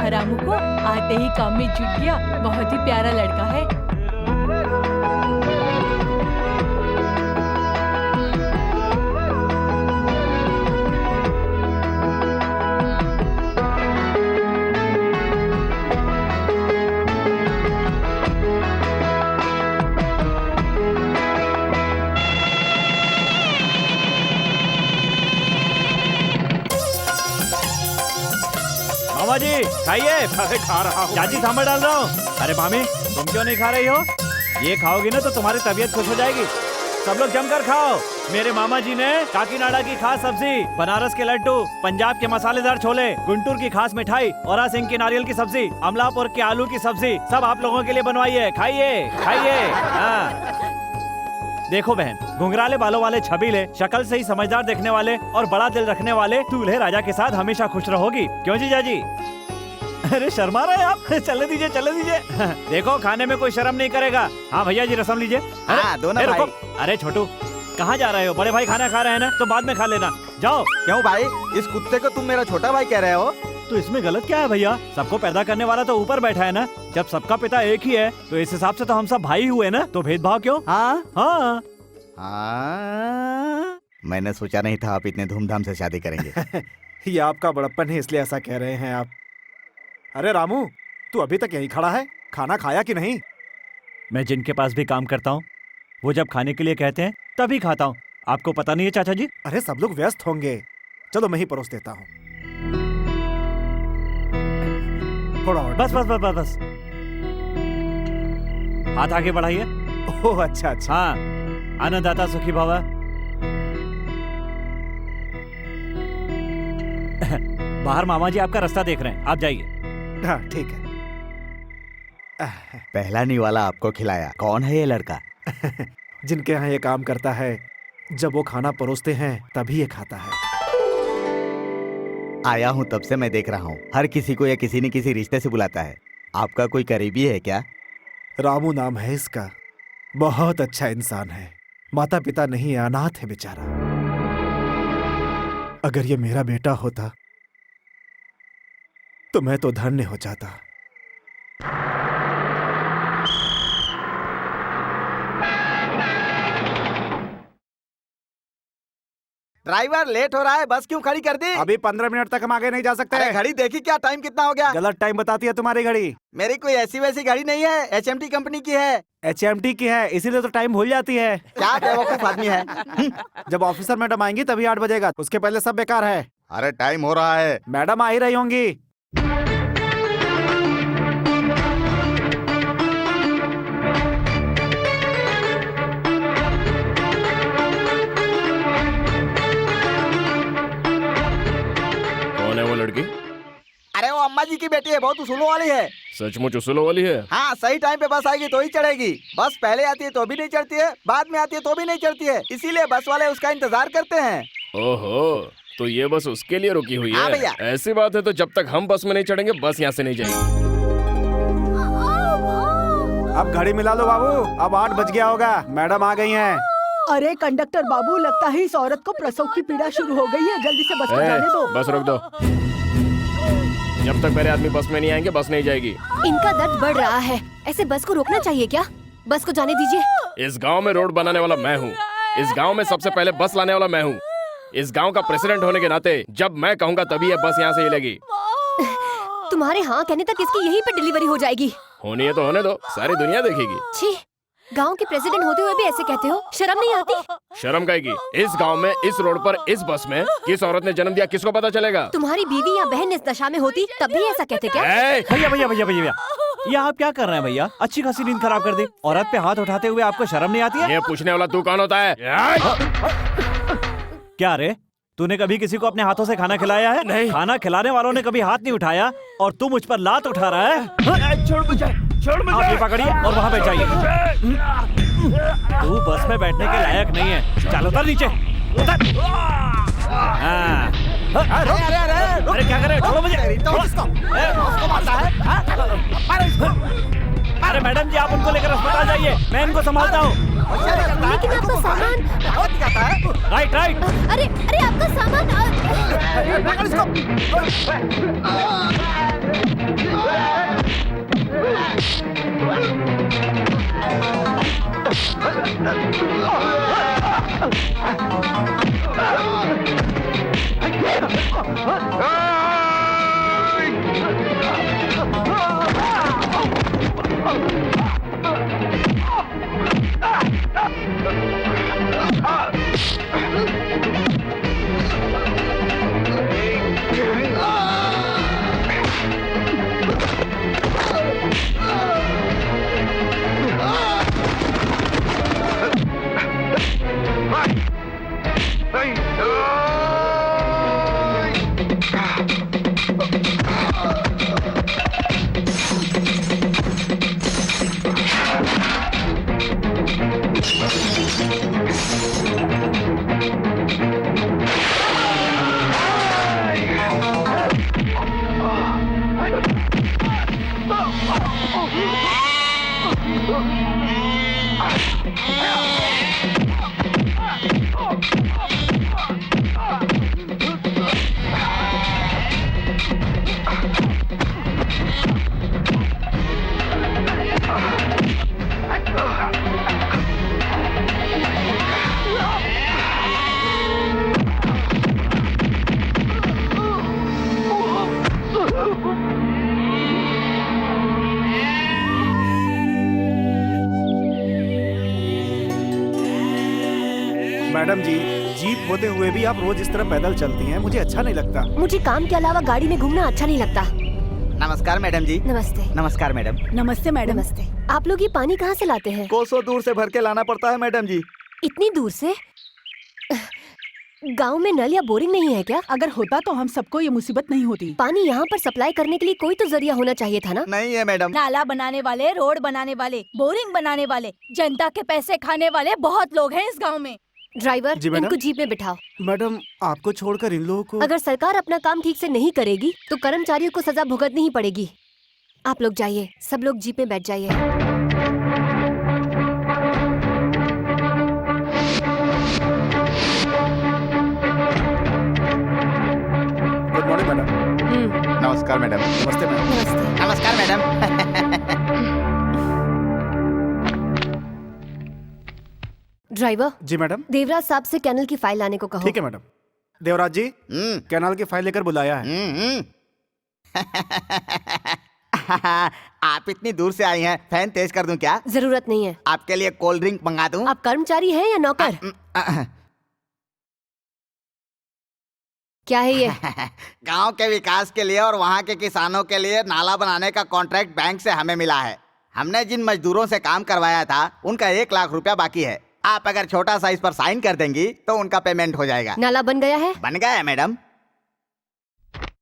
देखा रामू को, आते ही काम में जुट गया। बहुत ही प्यारा लड़का है। मामा जी खाइए। अरे खा रहा हूँ। चाची सांभर डाल रहा हूँ। अरे मामी तुम क्यों नहीं खा रही हो? ये खाओगी ना तो तुम्हारी तबीयत खुश हो जाएगी। सब लोग जमकर खाओ। मेरे मामा जी ने काकीनाडा की खास सब्जी, बनारस के लड्डू, पंजाब के मसालेदार छोले, गुंटूर की खास मिठाई, औरा सिंह की नारियल की सब्जी, अमलापुर के आलू की सब्जी सब आप लोगों के लिए बनवाई है। खाइए खाइए। हाँ। देखो बहन, घुंघराले बालों वाले, छबीले, शक्ल से ही समझदार देखने वाले और बड़ा दिल रखने वाले दूल्हे राजा के साथ हमेशा खुश रहोगी। क्यों जीजा जी? अरे शर्मा रहे आप? चले दीजिए चले दीजिए। देखो खाने में कोई शर्म नहीं करेगा। हाँ भैया जी रसम लीजिए। दोनों भाई। अरे छोटू कहाँ जा रहे हो? बड़े भाई खाना खा रहे हैं ना, तो बाद में खा लेना। जाओ। क्यों भाई, इस कुत्ते को तुम मेरा छोटा भाई कह रहे हो? तो इसमें गलत क्या है भैया? सबको पैदा करने वाला तो ऊपर बैठा है ना। जब सबका पिता एक ही है तो इस हिसाब से तो हम सब भाई हुए ना, तो भेदभाव क्यों? हाँ हाँ हाँ, मैंने सोचा नहीं था आप इतने धूमधाम से शादी करेंगे। ये आपका बड़प्पन है इसलिए ऐसा कह रहे हैं आप। अरे रामू, तू अभी तक यहीं खड़ा है, खाना खाया कि नहीं? मैं जिनके पास भी काम करता हूँ वो जब खाने के लिए कहते हैं तभी खाता हूँ। आपको पता नहीं है चाचा जी? अरे सब लोग व्यस्त होंगे, चलो मैं ही परोस देता हूँ। थोड़ा और। बस बस बस बस बस। हाथ आगे बढ़ाइए। ओह अच्छा अच्छा। हाँ, अन्नदाता सुखी भव। बाहर मामा जी आपका रास्ता देख रहे हैं, आप जाइए। हाँ ठीक है। पहला निवाला आपको खिलाया। कौन है ये लड़का? जिनके यहाँ ये काम करता है, जब वो खाना परोसते हैं तभी ये खाता है। आया हूँ तब से मैं देख रहा हूँ, हर किसी को या किसी न किसी रिश्ते से बुलाता है। आपका कोई करीबी है क्या? रामू नाम है इसका। बहुत अच्छा इंसान है, माता पिता नहीं है, अनाथ है बेचारा। अगर ये मेरा बेटा होता तो मैं तो धन्य हो जाता। ड्राइवर लेट हो रहा है, बस क्यों खड़ी कर दी? अभी 15 मिनट तक हम आगे नहीं जा सकते। अरे घड़ी देखी क्या, टाइम कितना हो गया? गलत टाइम बताती है तुम्हारी घड़ी। मेरी कोई ऐसी वैसी घड़ी नहीं है, HMT कंपनी की है। HMT की है, इसीलिए तो टाइम भूल जाती है। क्या बेवकूफ आदमी है। जब ऑफिसर मैडम आएंगी तभी 8 बजेगा, उसके पहले सब बेकार है। अरे टाइम हो रहा है। मैडम आ ही रही होंगी। कौन है वो लड़की? अरे वो अम्मा जी की बेटी है, बहुत उसूलों वाली है। सचमुच उसूलों वाली है? हाँ, सही टाइम पे बस आएगी तो ही चढ़ेगी। बस पहले आती है तो भी नहीं चढ़ती है, बाद में आती है तो भी नहीं चढ़ती है, इसीलिए बस वाले उसका इंतजार करते हैं। ओहो, तो ये बस उसके लिए रुकी हुई हाँ है? भैया। ऐसी बात है तो जब तक हम बस में नहीं चढ़ेंगे बस यहाँ से नहीं जाएगी। अब घड़ी मिला लो बाबू, अब 8 बज गया होगा, मैडम आ गई हैं। अरे कंडक्टर बाबू, लगता है इस औरत को प्रसव की पीड़ा शुरू हो गई है, जल्दी से बस को जाने दो। बस रोक दो। जब तक मेरे आदमी बस में नहीं आएंगे बस नहीं जाएगी। इनका दर्द बढ़ रहा है, ऐसे बस को रोकना चाहिए क्या? बस को जाने दीजिए। इस गांव में रोड बनाने वाला मैं हूँ, इस गांव में सबसे पहले बस लाने वाला मैं हूँ। इस गांव का प्रेसिडेंट होने के नाते जब मैं कहूँगा तभी ये बस यहाँ से हिलेगी। तुम्हारे हाँ कहने तक इसकी यहीं पे डिलीवरी हो जाएगी। होनी है तो होने दो, सारी दुनिया देखेगी। छी, गांव के प्रेसिडेंट होते हुए भी ऐसे कहते हो, शर्म नहीं आती? शर्म काहेगी? इस गांव में, इस रोड पर, इस बस में किस औरत ने जन्म दिया किसको पता चलेगा? तुम्हारी बीवी या बहन इस दशा में होती तब भी ऐसा कहते क्या? भैया भैया भैया भैया, ये आप क्या कर रहे हैं भैया? अच्छी खासी नींद खराब कर दी। औरत पे हाथ उठाते हुए आपको शर्म नहीं आती है? ये पूछने वाला तू कौन होता है? क्या रे, तूने कभी किसी को अपने हाथों से खाना खिलाया है? नहीं। खाना खिलाने वालों ने कभी हाथ नहीं उठाया और तू मुझ पर लात उठा रहा है? छोड़ मुझे, छोड़ मुझे। आप ये पकड़िए और वहाँ पे जाइए। तू बस में बैठने के लायक नहीं है, चल उतर नीचे, उतर। हाँ। अरे क्या कर रहे हो? छोड़ो मुझे। अरे मैडम जी, आप उनको लेकर अस्पताल जाइए, मैं इनको संभालता हूँ। लेकिन आपका सामान। Right right. अरे अरे आपका सामान। मैडम जी, जीप होते हुए भी आप रोज इस तरह पैदल चलती हैं, मुझे अच्छा नहीं लगता। मुझे काम के अलावा गाड़ी में घूमना अच्छा नहीं लगता। नमस्कार मैडम जी। नमस्ते। नमस्कार मैडम। नमस्ते मैडम। नमस्ते। आप लोग ये पानी कहाँ से लाते हैं? कोसों दूर से भर के लाना पड़ता है मैडम जी। इतनी दूर से? गांव में नल या बोरिंग नहीं है क्या? अगर होता तो हम सबको ये मुसीबत नहीं होती। पानी यहाँ पर सप्लाई करने के लिए कोई तो जरिया होना चाहिए था ना? नहीं है मैडम। नाला बनाने वाले, रोड बनाने वाले, बोरिंग बनाने वाले, जनता के पैसे खाने वाले बहुत लोग हैं इस गांव में। ड्राइवर, जी मैडम। इनको जीप में बिठाओ। मैडम, आपको छोड़कर इन लोगों को। अगर सरकार अपना काम ठीक से नहीं करेगी तो कर्मचारियों को सजा भुगतनी ही पड़ेगी। आप लोग जाइए, सब लोग जीप में बैठ जाइए। Good morning madam. नमस्कार मैडम। नमस्ते मैडम। नमस्ते। नमस्कार मैडम। ड्राइवर, जी मैडम। देवराज साहब से कैनल की फाइल लाने को कहो। ठीक है मैडम। देवराज जी, कैनाल की फाइल लेकर बुलाया है। आप इतनी दूर से आई हैं, फैन तेज कर दूं क्या? जरूरत नहीं है। आपके लिए कोल्ड ड्रिंक मंगा दूं? आप कर्मचारी हैं या नौकर? क्या है ये? गांव के विकास के लिए और वहाँ के किसानों के लिए नाला बनाने का कॉन्ट्रैक्ट बैंक से हमें मिला है। हमने जिन मजदूरों से काम करवाया था उनका 1 लाख रुपया बाकी है। आप अगर छोटा सा इस पर साइन कर देंगी तो उनका पेमेंट हो जाएगा। नाला बन गया है? बन गया है मैडम।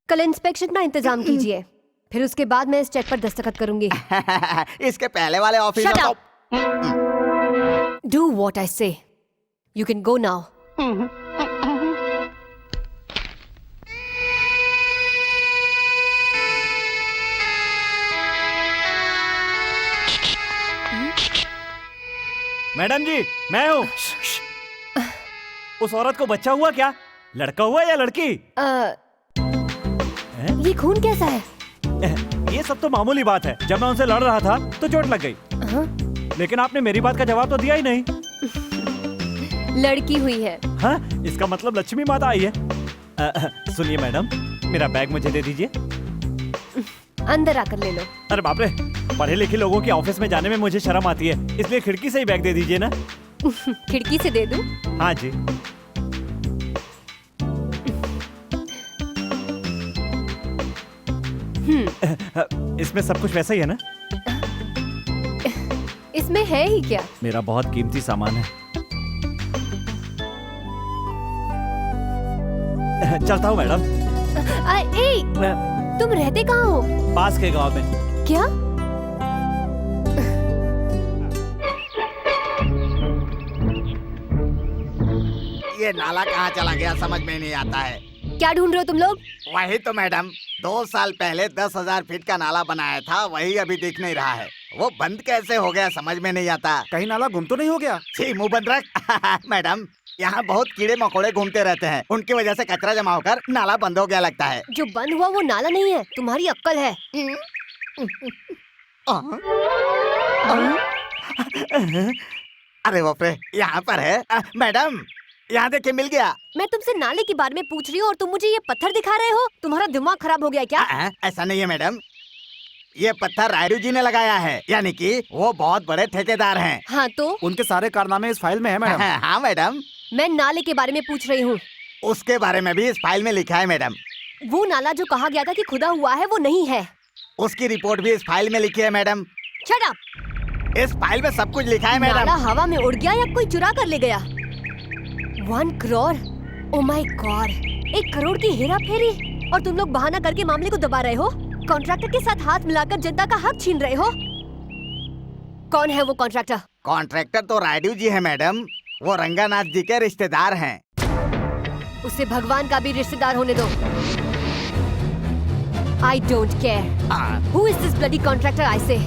कल इंस्पेक्शन का इंतजाम कीजिए, फिर उसके बाद मैं इस चेक पर दस्तखत करूंगी। इसके पहले वाले ऑफिस में तो... Do what I say. You can go now. Madam ji, मैं हूँ। उस औरत को बच्चा हुआ क्या? लड़का हुआ या लड़की? ये खून कैसा है? ये सब तो मामूली बात है। जब मैं उनसे लड़ रहा था तो चोट लग गई। लेकिन आपने मेरी बात का जवाब तो दिया ही नहीं। लड़की हुई है। हाँ, इसका मतलब लक्ष्मी माता आई है। सुनिए मैडम, मेरा बैग मुझे दे दीजिए। अंदर आकर ले लो। अरे बाप रे, पढ़े लिखे लोगों के ऑफिस में जाने में मुझे शर्म आती है, इसलिए खिड़की से ही बैग दे दीजिए ना। खिड़की से दे दूं? हाँ जी। इसमें सब कुछ वैसा ही है ना? इसमें है ही क्या? मेरा बहुत कीमती सामान है। चलता हूँ मैडम। तुम रहते कहाँ हो? पास के गांव में। क्या? ये नाला कहाँ चला गया समझ में नहीं आता है। क्या ढूंढ रहे हो तुम लोग? वही तो मैडम, 2 साल पहले 10,000 फीट का नाला बनाया था, वही अभी दिख नहीं रहा है। वो बंद कैसे हो गया समझ में नहीं आता। कहीं नाला गुम तो नहीं हो गया? छी मुंह बंद रख। मैडम यहाँ बहुत कीड़े मकोड़े घूमते रहते हैं, उनकी वजह से कचरा जमा होकर नाला बंद हो गया लगता है। जो बंद हुआ वो नाला नहीं है, तुम्हारी अक्कल है। अरे बाप रे, यहाँ पर है। मैडम यहाँ देखिए मिल गया। मैं तुमसे नाले के बारे में पूछ रही हूँ और तुम मुझे ये पत्थर दिखा रहे हो। तुम्हारा दिमाग खराब हो गया क्या? ऐसा नहीं है मैडम, ये पत्थर रायडू जी ने लगाया है, यानी कि वो बहुत बड़े ठेकेदार हैं। हाँ तो उनके सारे कारनामे इस फाइल में है मैडम। हाँ मैडम, मैं नाले के बारे में पूछ रही हूँ। उसके बारे में भी इस फाइल में लिखा है मैडम। वो नाला जो कहा गया था कि खुदा हुआ है वो नहीं है। उसकी रिपोर्ट भी इस फाइल में लिखी है मैडम। Shut up. इस फाइल में सब कुछ लिखा है मैडम। नाला हवा में उड़ गया या कोई चुरा कर ले गया? 1 crore? Oh my God, 1 crore की हेरा फेरी, और तुम लोग बहाना करके मामले को दबा रहे हो। कॉन्ट्रैक्टर के साथ हाथ मिलाकर जनता का हक छीन रहे हो। कौन है वो कॉन्ट्रैक्टर? कॉन्ट्रैक्टर तो रायडू जी है मैडम, वो रंगानाथ जी के रिश्तेदार हैं। उसे भगवान का भी रिश्तेदार होने दो। I don't care. Who is this bloody contractor? I say.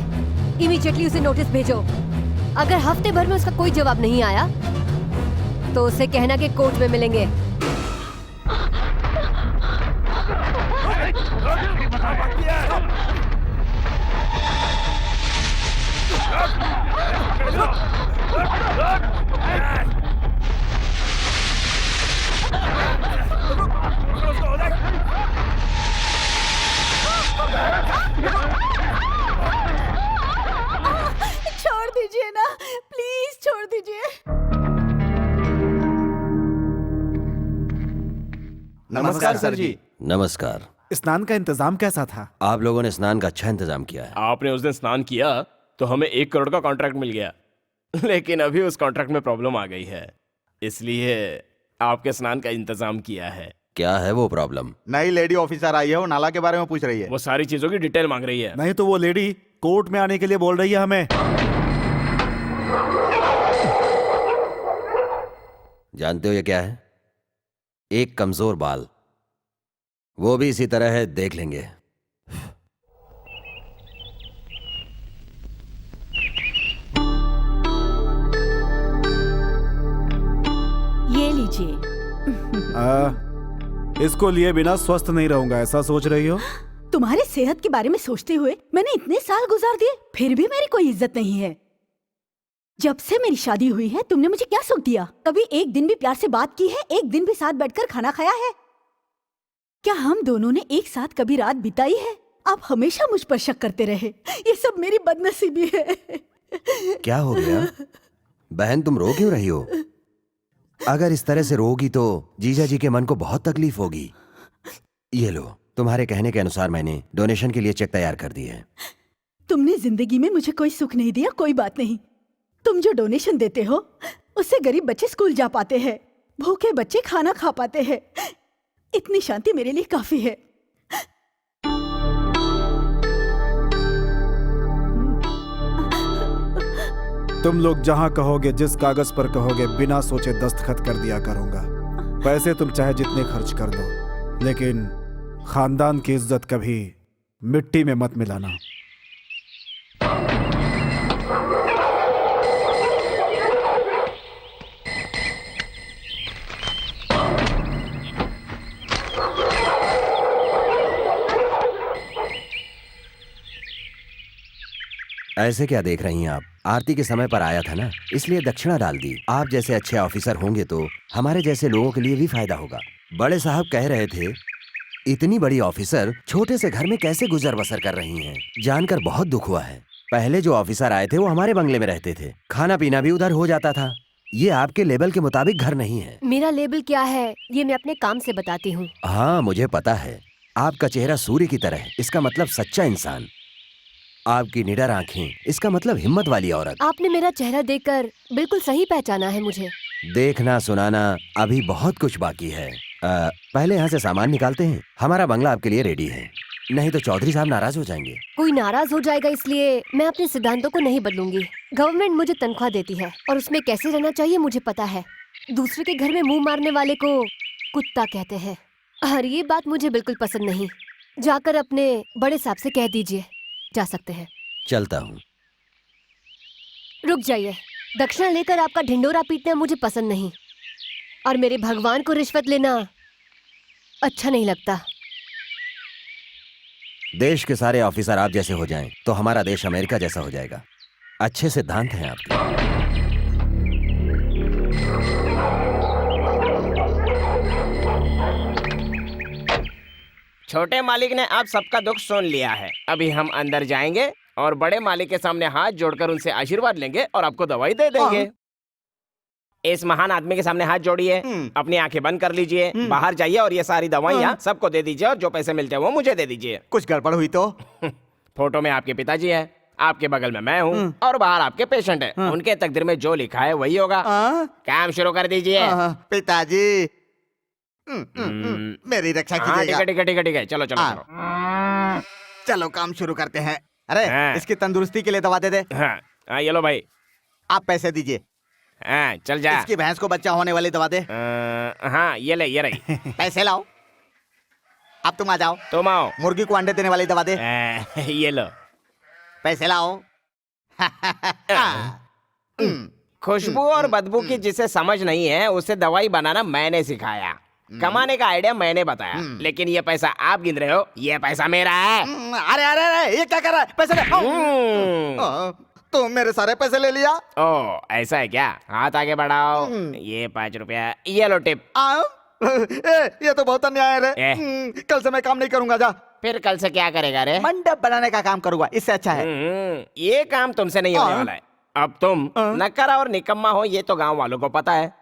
Immediately उसे नोटिस भेजो। अगर हफ्ते भर में उसका कोई जवाब नहीं आया तो उसे कहना कि कोर्ट में मिलेंगे। छोड़ दीजिए ना, प्लीज छोड़ दीजिए। नमस्कार सर जी। नमस्कार। स्नान का इंतजाम कैसा था? आप लोगों ने स्नान का अच्छा इंतजाम किया है। आपने उस दिन स्नान किया तो हमें 1 करोड़ का कॉन्ट्रैक्ट मिल गया, लेकिन अभी उस कॉन्ट्रैक्ट में प्रॉब्लम आ गई है, इसलिए आपके स्नान का इंतजाम किया है। क्या है वो प्रॉब्लम? नई लेडी ऑफिसर आई है, वो नाला के बारे में पूछ रही है। वो सारी चीजों की डिटेल मांग रही है। नहीं तो वो लेडी कोर्ट में आने के लिए बोल रही है हमें। जानते हो ये क्या है? एक कमजोर बाल। वो भी इसी तरह है, देख लेंगे। ये लीजिए। इसको लिए बिना स्वस्थ नहीं रहूंगा, ऐसा सोच रही हो? तुम्हारे सेहत के बारे में सोचते हुए मैंने इतने साल गुजार दिए, फिर भी मेरी कोई इज्जत नहीं है। जब से मेरी शादी हुई है तुमने मुझे क्या सुख दिया? कभी एक दिन भी प्यार से बात की है? एक दिन भी साथ बैठकर खाना खाया है? क्या हम दोनों ने एक साथ कभी रात बिताई है? आप हमेशा मुझ पर शक करते रहे, ये सब मेरी बदनसीबी है। क्या हो गया बहन, तुम रो क्यों रही हो? अगर इस तरह से रोगी तो जीजा जी के मन को बहुत तकलीफ होगी। ये लो, तुम्हारे कहने के अनुसार मैंने डोनेशन के लिए चेक तैयार कर दिए है। तुमने जिंदगी में मुझे कोई सुख नहीं दिया, कोई बात नहीं। तुम जो डोनेशन देते हो उससे गरीब बच्चे स्कूल जा पाते हैं, भूखे बच्चे खाना खा पाते हैं। इतनी शांति मेरे लिए काफी है। तुम लोग जहां कहोगे, जिस कागज पर कहोगे, बिना सोचे दस्तखत कर दिया करूंगा। पैसे तुम चाहे जितने खर्च कर दो, लेकिन खानदान की इज्जत कभी मिट्टी में मत मिलाना। ऐसे क्या देख रही हैं आप? आरती के समय पर आया था ना, इसलिए दक्षिणा डाल दी। आप जैसे अच्छे ऑफिसर होंगे तो हमारे जैसे लोगों के लिए भी फायदा होगा। बड़े साहब कह रहे थे, इतनी बड़ी ऑफिसर छोटे से घर में कैसे गुजर बसर कर रही हैं। जानकर बहुत दुख हुआ है। पहले जो ऑफिसर आए थे वो हमारे बंगले में रहते थे, खाना पीना भी उधर हो जाता था। ये आपके लेवल के मुताबिक घर नहीं है। मेरा लेबल क्या है ये मैं अपने काम से बताती हूँ। हाँ मुझे पता है, आपका चेहरा सूर्य की तरह है, इसका मतलब सच्चा इंसान। आपकी निडर आंखें, इसका मतलब हिम्मत वाली औरत। आपने मेरा चेहरा देखकर बिल्कुल सही पहचाना है मुझे। देखना सुनाना अभी बहुत कुछ बाकी है। पहले यहाँ से सामान निकालते हैं, हमारा बंगला आपके लिए रेडी है, नहीं तो चौधरी साहब नाराज हो जाएंगे। कोई नाराज हो जाएगा इसलिए मैं अपने सिद्धांतों को नहीं बदलूंगी। गवर्नमेंट मुझे तनख्वाह देती है और उसमें कैसे रहना चाहिए मुझे पता है। दूसरे के घर में मुंह मारने वाले को कुत्ता कहते हैं और ये बात मुझे बिल्कुल पसंद नहीं। जाकर अपने बड़े साहब से कह दीजिए। जा सकते हैं। चलता हूँ। रुक जाइए। दक्षिणा लेकर आपका ढिंडोरा पीटना मुझे पसंद नहीं, और मेरे भगवान को रिश्वत लेना अच्छा नहीं लगता। देश के सारे ऑफिसर आप जैसे हो जाएं तो हमारा देश अमेरिका जैसा हो जाएगा। अच्छे सिद्धांत हैं आपके। छोटे मालिक ने आप सबका दुख सुन लिया है। अभी हम अंदर जाएंगे और बड़े मालिक के सामने हाथ जोड़कर उनसे आशीर्वाद लेंगे और आपको दवाई दे देंगे। इस महान आदमी के सामने हाथ जोड़िए, अपनी आंखें बंद कर लीजिए, बाहर जाइए और ये सारी दवाइयाँ सबको दे दीजिए और जो पैसे मिलते हैं वो मुझे दे दीजिए। कुछ गड़बड़ हुई तो? फोटो में आपके पिताजी है, आपके बगल में मैं हूँ और बाहर आपके पेशेंट है। उनके तकदीर में जो लिखा है वही होगा। काम शुरू कर दीजिए। पिताजी मेरी रक्षा हाँ, कीजिएगा। ठीक है, चलो चलो चलो। चलो काम शुरू करते हैं। अरे हाँ। इसकी तंदुरुस्ती के लिए दवा दे दे। हाँ, ये लो भाई। आप पैसे दीजिए। हाँ, चल जा। इसकी भैंस को बच्चा होने वाली दवा दे। हाँ, ये ले, ये रही। पैसे लाओ। अब तुम आ जाओ। तुम आओ। मुर्गी को अंडे देने वाली दवा दे। ये लो। पैसे लाओ। खुशबू और बदबू की जिसे समझ नहीं है उसे दवाई बनाना मैंने सिखाया। कमाने का आइडिया मैंने बताया, लेकिन ये पैसा आप गिन रहे हो, ये पैसा मेरा है। अरे अरे अरे, ये क्या कर रहा है? पैसे ले। तो मेरे सारे पैसे ले लिया। ओ, ऐसा है क्या? हाथ आगे बढ़ाओ। ये 5 रुपया, ये लो टिप। ये तो बहुत अन्याय है रे। कल से मैं काम नहीं करूंगा। जा। फिर कल से क्या करेगा रे? मंडप बनाने का काम करूंगा, इससे अच्छा है। ये काम तुमसे नहीं होने वाला है। अब तुम नक्करा और निकम्मा हो ये तो गांव वालों को पता है।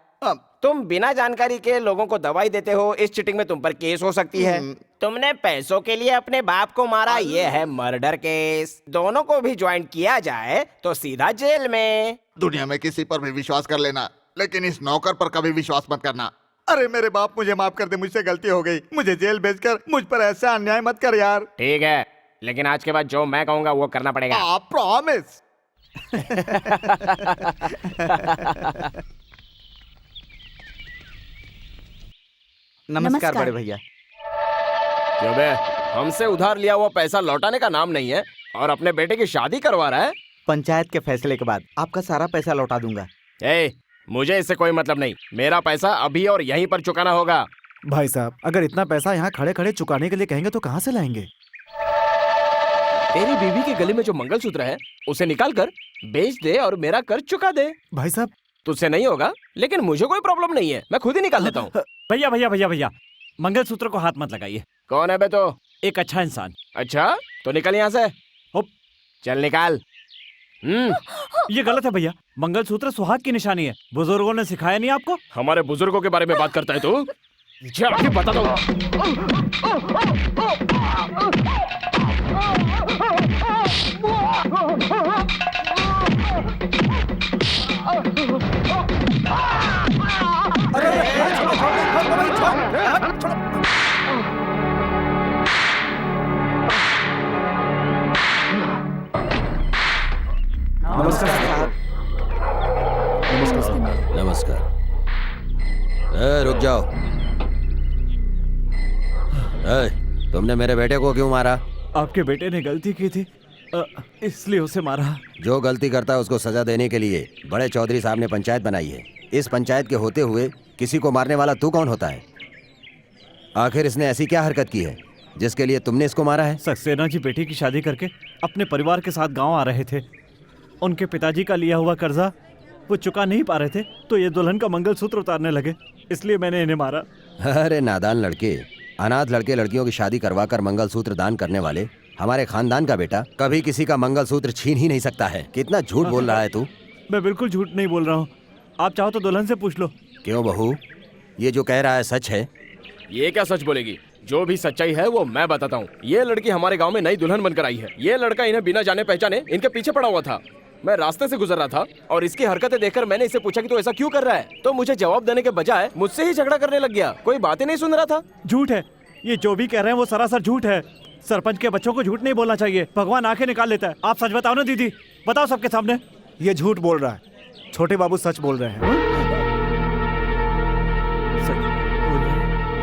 तुम बिना जानकारी के लोगों को दवाई देते हो, इस चीटिंग में तुम पर केस हो सकती है। तुमने पैसों के लिए अपने बाप को मारा, ये है मर्डर केस। दोनों को भी ज्वाइन किया जाए तो सीधा जेल में। दुनिया में किसी पर भी विश्वास कर लेना, लेकिन इस नौकर पर कभी विश्वास मत करना। अरे मेरे बाप, मुझे माफ कर दे, मुझसे गलती हो गई। मुझे जेल भेजकर मुझ पर ऐसा अन्याय मत कर यार। ठीक है, लेकिन आज के बाद जो मैं कहूँगा वो करना पड़ेगा। आप प्रॉमिस। नमस्कार बड़े भैया। क्यों बे, हमसे उधार लिया हुआ पैसा लौटाने का नाम नहीं है और अपने बेटे की शादी करवा रहा है। पंचायत के फैसले के बाद आपका सारा पैसा लौटा दूंगा। मुझे इससे कोई मतलब नहीं। मेरा पैसा अभी और यहीं पर चुकाना होगा। भाई साहब, अगर इतना पैसा यहाँ खड़े खड़े चुकाने के लिए कहेंगे तो कहाँ से लाएंगे? तेरी बीवी के गले में जो मंगलसूत्र है उसे निकाल कर बेच दे और मेरा कर्ज चुका दे। भाई साहब, तुझसे नहीं होगा, लेकिन मुझे कोई प्रॉब्लम नहीं है, मैं खुद ही निकाल लेता हूँ। भैया भैया भैया भैया, मंगलसूत्र को हाथ मत लगाइए। कौन है बे तो? एक अच्छा इंसान। अच्छा, तो निकल यहाँ से। चल निकाल। ये गलत है भैया, मंगलसूत्र सुहाग की निशानी है। बुजुर्गों ने सिखाया नहीं आपको? हमारे बुजुर्गों के बारे में बात करता है तू? जाके बता दो। नमस्कार साहब। नमस्कार। रुक जाओ। तुमने मेरे बेटे को क्यों मारा? आपके बेटे ने गलती की थी, इसलिए उसे मारा। जो गलती करता है उसको सजा देने के लिए बड़े चौधरी साहब ने पंचायत बनाई है। इस पंचायत के होते हुए किसी को मारने वाला तू कौन होता है? आखिर इसने ऐसी क्या हरकत की है जिसके लिए तुमने इसको मारा है? सक्सेना जी बेटी की शादी करके अपने परिवार के साथ गांव आ रहे थे। उनके पिताजी का लिया हुआ कर्जा वो चुका नहीं पा रहे थे, तो ये दुल्हन का मंगलसूत्र उतारने लगे, इसलिए मैंने इन्हें मारा। अरे नादान लड़के, अनाथ लड़के लड़कियों की शादी करवा कर मंगलसूत्र दान करने वाले हमारे खानदान का बेटा कभी किसी का मंगलसूत्र छीन ही नहीं सकता है। कितना झूठ बोल रहा है तू? मैं बिल्कुल झूठ नहीं बोल रहा हूँ, आप चाहो तो दुल्हन से पूछ लो। क्यों बहू, ये जो कह रहा है सच है? ये क्या सच बोलेगी? जो भी सच्चाई है वो मैं बताता हूँ। ये लड़की हमारे गांव में नई दुल्हन बनकर आई है। ये लड़का इन्हें बिना जाने पहचाने इनके पीछे पड़ा हुआ था। मैं रास्ते से गुजर रहा था और इसकी हरकतें देखकर मैंने इससे पूछा कि तू ऐसा क्यों कर रहा है, तो मुझे जवाब देने के बजाय मुझसे ही झगड़ा करने लग गया। कोई बातें नहीं सुन रहा था। झूठ है, ये जो भी कह रहे हैं वो सरासर झूठ है। सरपंच के बच्चों को झूठ नहीं बोलना चाहिए, भगवान आंखें निकाल लेता है। आप सच बताओ ना दीदी, बताओ सबके सामने। ये झूठ बोल रहा है, छोटे बाबू सच बोल रहे हैं।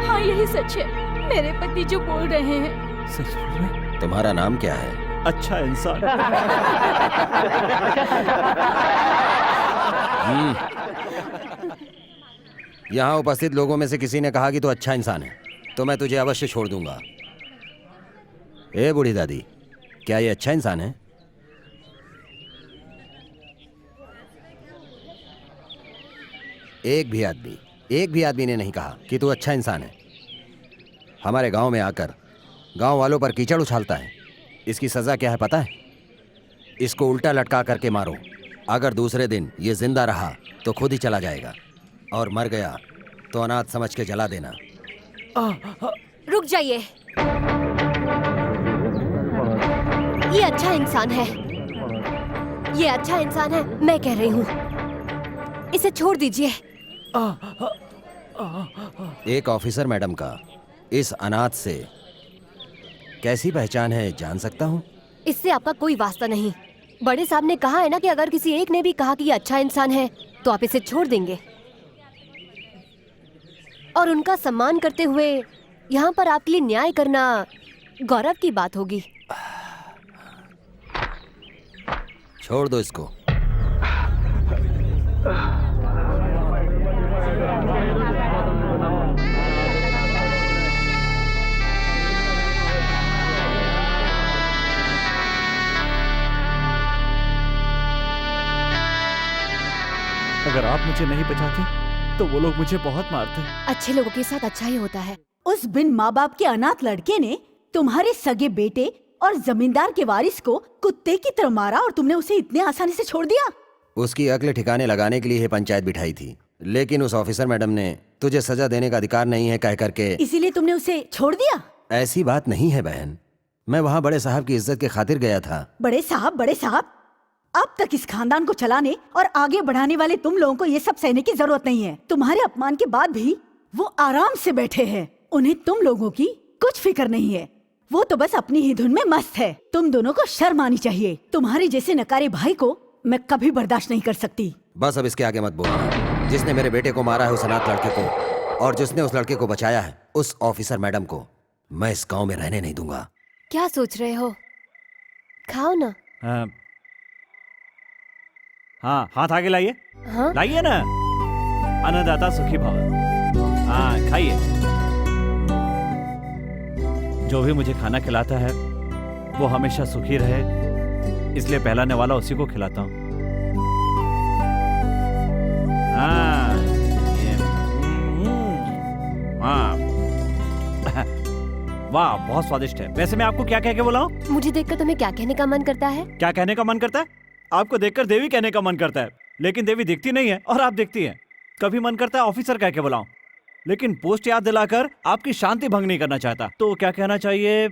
हाँ यही सच है, मेरे पति जो बोल रहे हैं। सच बोल रहे हैं? तुम्हारा नाम क्या है? अच्छा इंसान। यहाँ उपस्थित लोगों में से किसी ने कहा कि तू अच्छा इंसान है, तो मैं तुझे अवश्य छोड़ दूंगा। ए बूढ़ी दादी, क्या ये अच्छा इंसान है? एक भी आदमी ने नहीं कहा कि तू अच्छा इंसान है। हमारे गांव में आकर गांव वालों पर कीचड़ उछालता है। इसकी सजा क्या है पता है? इसको उल्टा लटका करके मारो। अगर दूसरे दिन ये जिंदा रहा तो खुद ही चला जाएगा, और मर गया तो अनाथ समझ के जला देना। रुक जाइए, ये अच्छा इंसान है, ये अच्छा इंसान है, मैं कह रही हूँ, इसे छोड़ दीजिए। एक ऑफिसर मैडम का इस अनाथ से कैसी पहचान है जान सकता हूँ? इससे आपका कोई वास्ता नहीं। बड़े साहब ने कहा है ना कि अगर किसी एक ने भी कहा कि ये अच्छा इंसान है तो आप इसे छोड़ देंगे, और उनका सम्मान करते हुए यहाँ पर आपके लिए न्याय करना गौरव की बात होगी। छोड़ दो इसको। अगर आप मुझे नहीं बचाते तो वो लोग मुझे बहुत मारते। अच्छे लोगों के साथ अच्छा ही होता है। उस बिन माँ बाप के अनाथ लड़के ने तुम्हारे सगे बेटे और जमींदार के वारिस को कुत्ते की तरह मारा, और तुमने उसे इतने आसानी से छोड़ दिया। उसकी अक्ल ठिकाने लगाने के लिए ये पंचायत बिठाई थी, लेकिन उस ऑफिसर मैडम ने तुझे सजा देने का अधिकार नहीं है कह करके इसीलिए तुमने उसे छोड़ दिया। ऐसी बात नहीं है बहन, मैं वहाँ बड़े साहब की इज्जत के खातिर गया था। बड़े साहब, अब तक इस खानदान को चलाने और आगे बढ़ाने वाले तुम लोगों को ये सब सहने की जरूरत नहीं है। तुम्हारे अपमान के बाद भी वो आराम से बैठे हैं, उन्हें तुम लोगों की कुछ फिक्र नहीं है। वो तो बस अपनी ही धुन में मस्त है। तुम दोनों को शर्म आनी चाहिए। तुम्हारे जैसे नकारे भाई को मैं कभी बर्दाश्त नहीं कर सकती। बस अब इसके आगे मत बोलना। जिसने मेरे बेटे को मारा है उस अनाथ लड़के को, और जिसने उस लड़के को बचाया है उस ऑफिसर मैडम को, मैं इस गाँव में रहने नहीं दूंगा। क्या सोच रहे हो? खाओ ना। हाँ, हाथ आगे लाइए। हाँ? लाइए ना। अन्नदाता सुखी भव। हाँ, खाइए। जो भी मुझे खाना खिलाता है वो हमेशा सुखी रहे, इसलिए पहलाने वाला उसी को खिलाता हूँ। हाँ, हाँ। वाह, बहुत स्वादिष्ट है। वैसे मैं आपको क्या कह के बुलाऊं? मुझे देखकर तुम्हें क्या कहने का मन करता है? क्या कहने का मन करता है? आपको देखकर देवी कहने का मन करता है, लेकिन देवी दिखती नहीं है और आप दिखती हैं। कभी मन करता है ऑफिसर कह के बुलाऊं, लेकिन पोस्ट याद दिलाकर आपकी शांति भंग नहीं करना चाहता। तो क्या कहना चाहिए?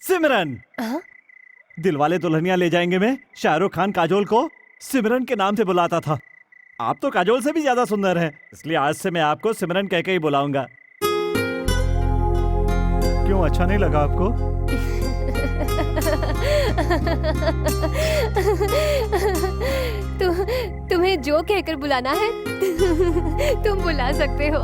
सिमरन। दिलवाले दुल्हनिया ले जाएंगे में शाहरुख खान काजोल को सिमरन के नाम से बुलाता था। आप तो काजोल से भी ज्यादा सुंदर हैं, इसलिए आज से मैं आपको सिमरन कह के ही बुलाऊंगा। क्यों, अच्छा नहीं लगा आपको? तुम्हें जो कहकर बुलाना है तुम बुला सकते हो।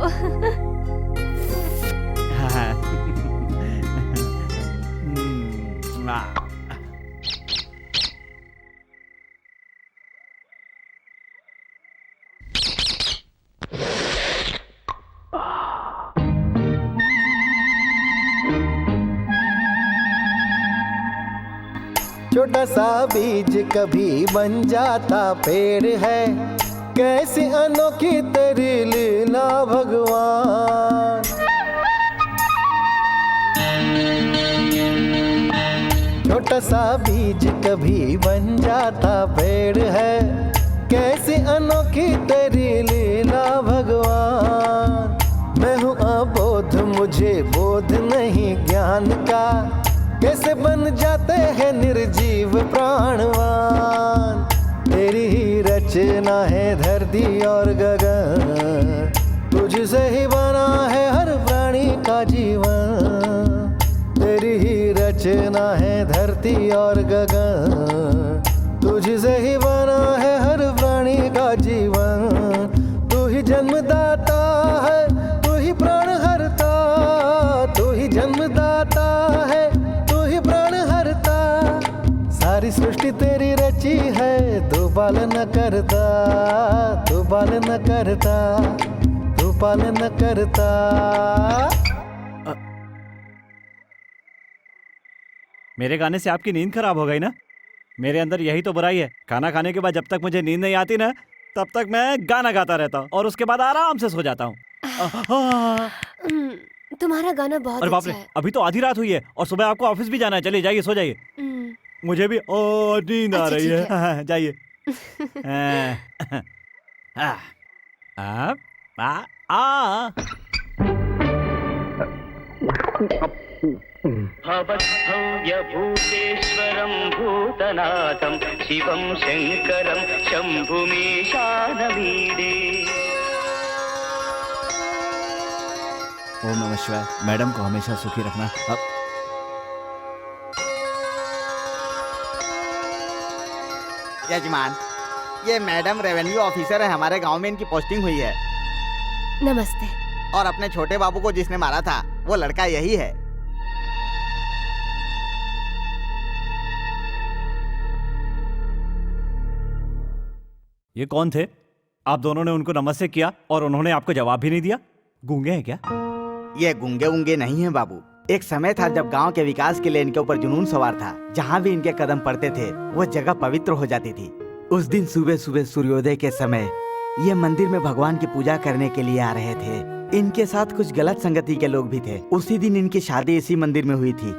छोटा सा बीज कभी बन जाता पेड़ है, कैसी अनोखी तेरी लीला भगवान। छोटा सा बीज कभी बन जाता पेड़ है, कैसी अनोखी तेरी लीला भगवान। मैं हूँ अबोध, मुझे बोध नहीं ज्ञान का, कैसे बन जाते हैं निर्जीव प्राणवान। तेरी ही रचना है धरती और गगन, तुझसे ही बना है हर प्राणी का जीवन। तेरी ही रचना है धरती और गगन, तुझसे ही बना है हर प्राणी का जीवन। तू ही जन्मदाता है, तू ही प्राण हरता, तू ही जन्मदाता है, तू ही प्राण बाल न करता, तू बाल न करता, तू बाल न करता। मेरे गाने से आपकी नींद खराब हो गई ना? मेरे अंदर यही तो बुराई है। खाना खाने के बाद जब तक मुझे नींद नहीं आती ना, तब तक मैं गाना गाता रहता हूँ और उसके बाद आराम से सो जाता हूँ। तुम्हारा गाना बहुत अरे बाप अच्छा रे, है। अभी तो आधी रात हुई है और सुबह आपको ऑफिस भी जाना है। चलिए जाइए, सो जाइए। मुझे भी नींद आ अच्छा, रही ठीक है। जाइए। भवद्भव्यभूतेश्वरं भूतनाथं शिवं शङ्करं शम्भुमीशानमीडे। ओम नमः शिवाय। मैडम को हमेशा सुखी रखना। यजमान, ये मैडम रेवेन्यू ऑफिसर है, हमारे गांव में इनकी पोस्टिंग हुई है। नमस्ते। और अपने छोटे बाबू को जिसने मारा था वो लड़का यही है। ये कौन थे? आप दोनों ने उनको नमस्ते किया और उन्होंने आपको जवाब भी नहीं दिया। गूंगे हैं क्या? ये गुंगे उंगे नहीं है बाबू। एक समय था जब गांव के विकास के लिए इनके ऊपर जुनून सवार था। जहाँ भी इनके कदम पड़ते थे वो जगह पवित्र हो जाती थी। उस दिन सुबह सुबह सूर्योदय के समय ये मंदिर में भगवान की पूजा करने के लिए आ रहे थे। इनके साथ कुछ गलत संगति के लोग भी थे। उसी दिन इनकी शादी इसी मंदिर में हुई थी।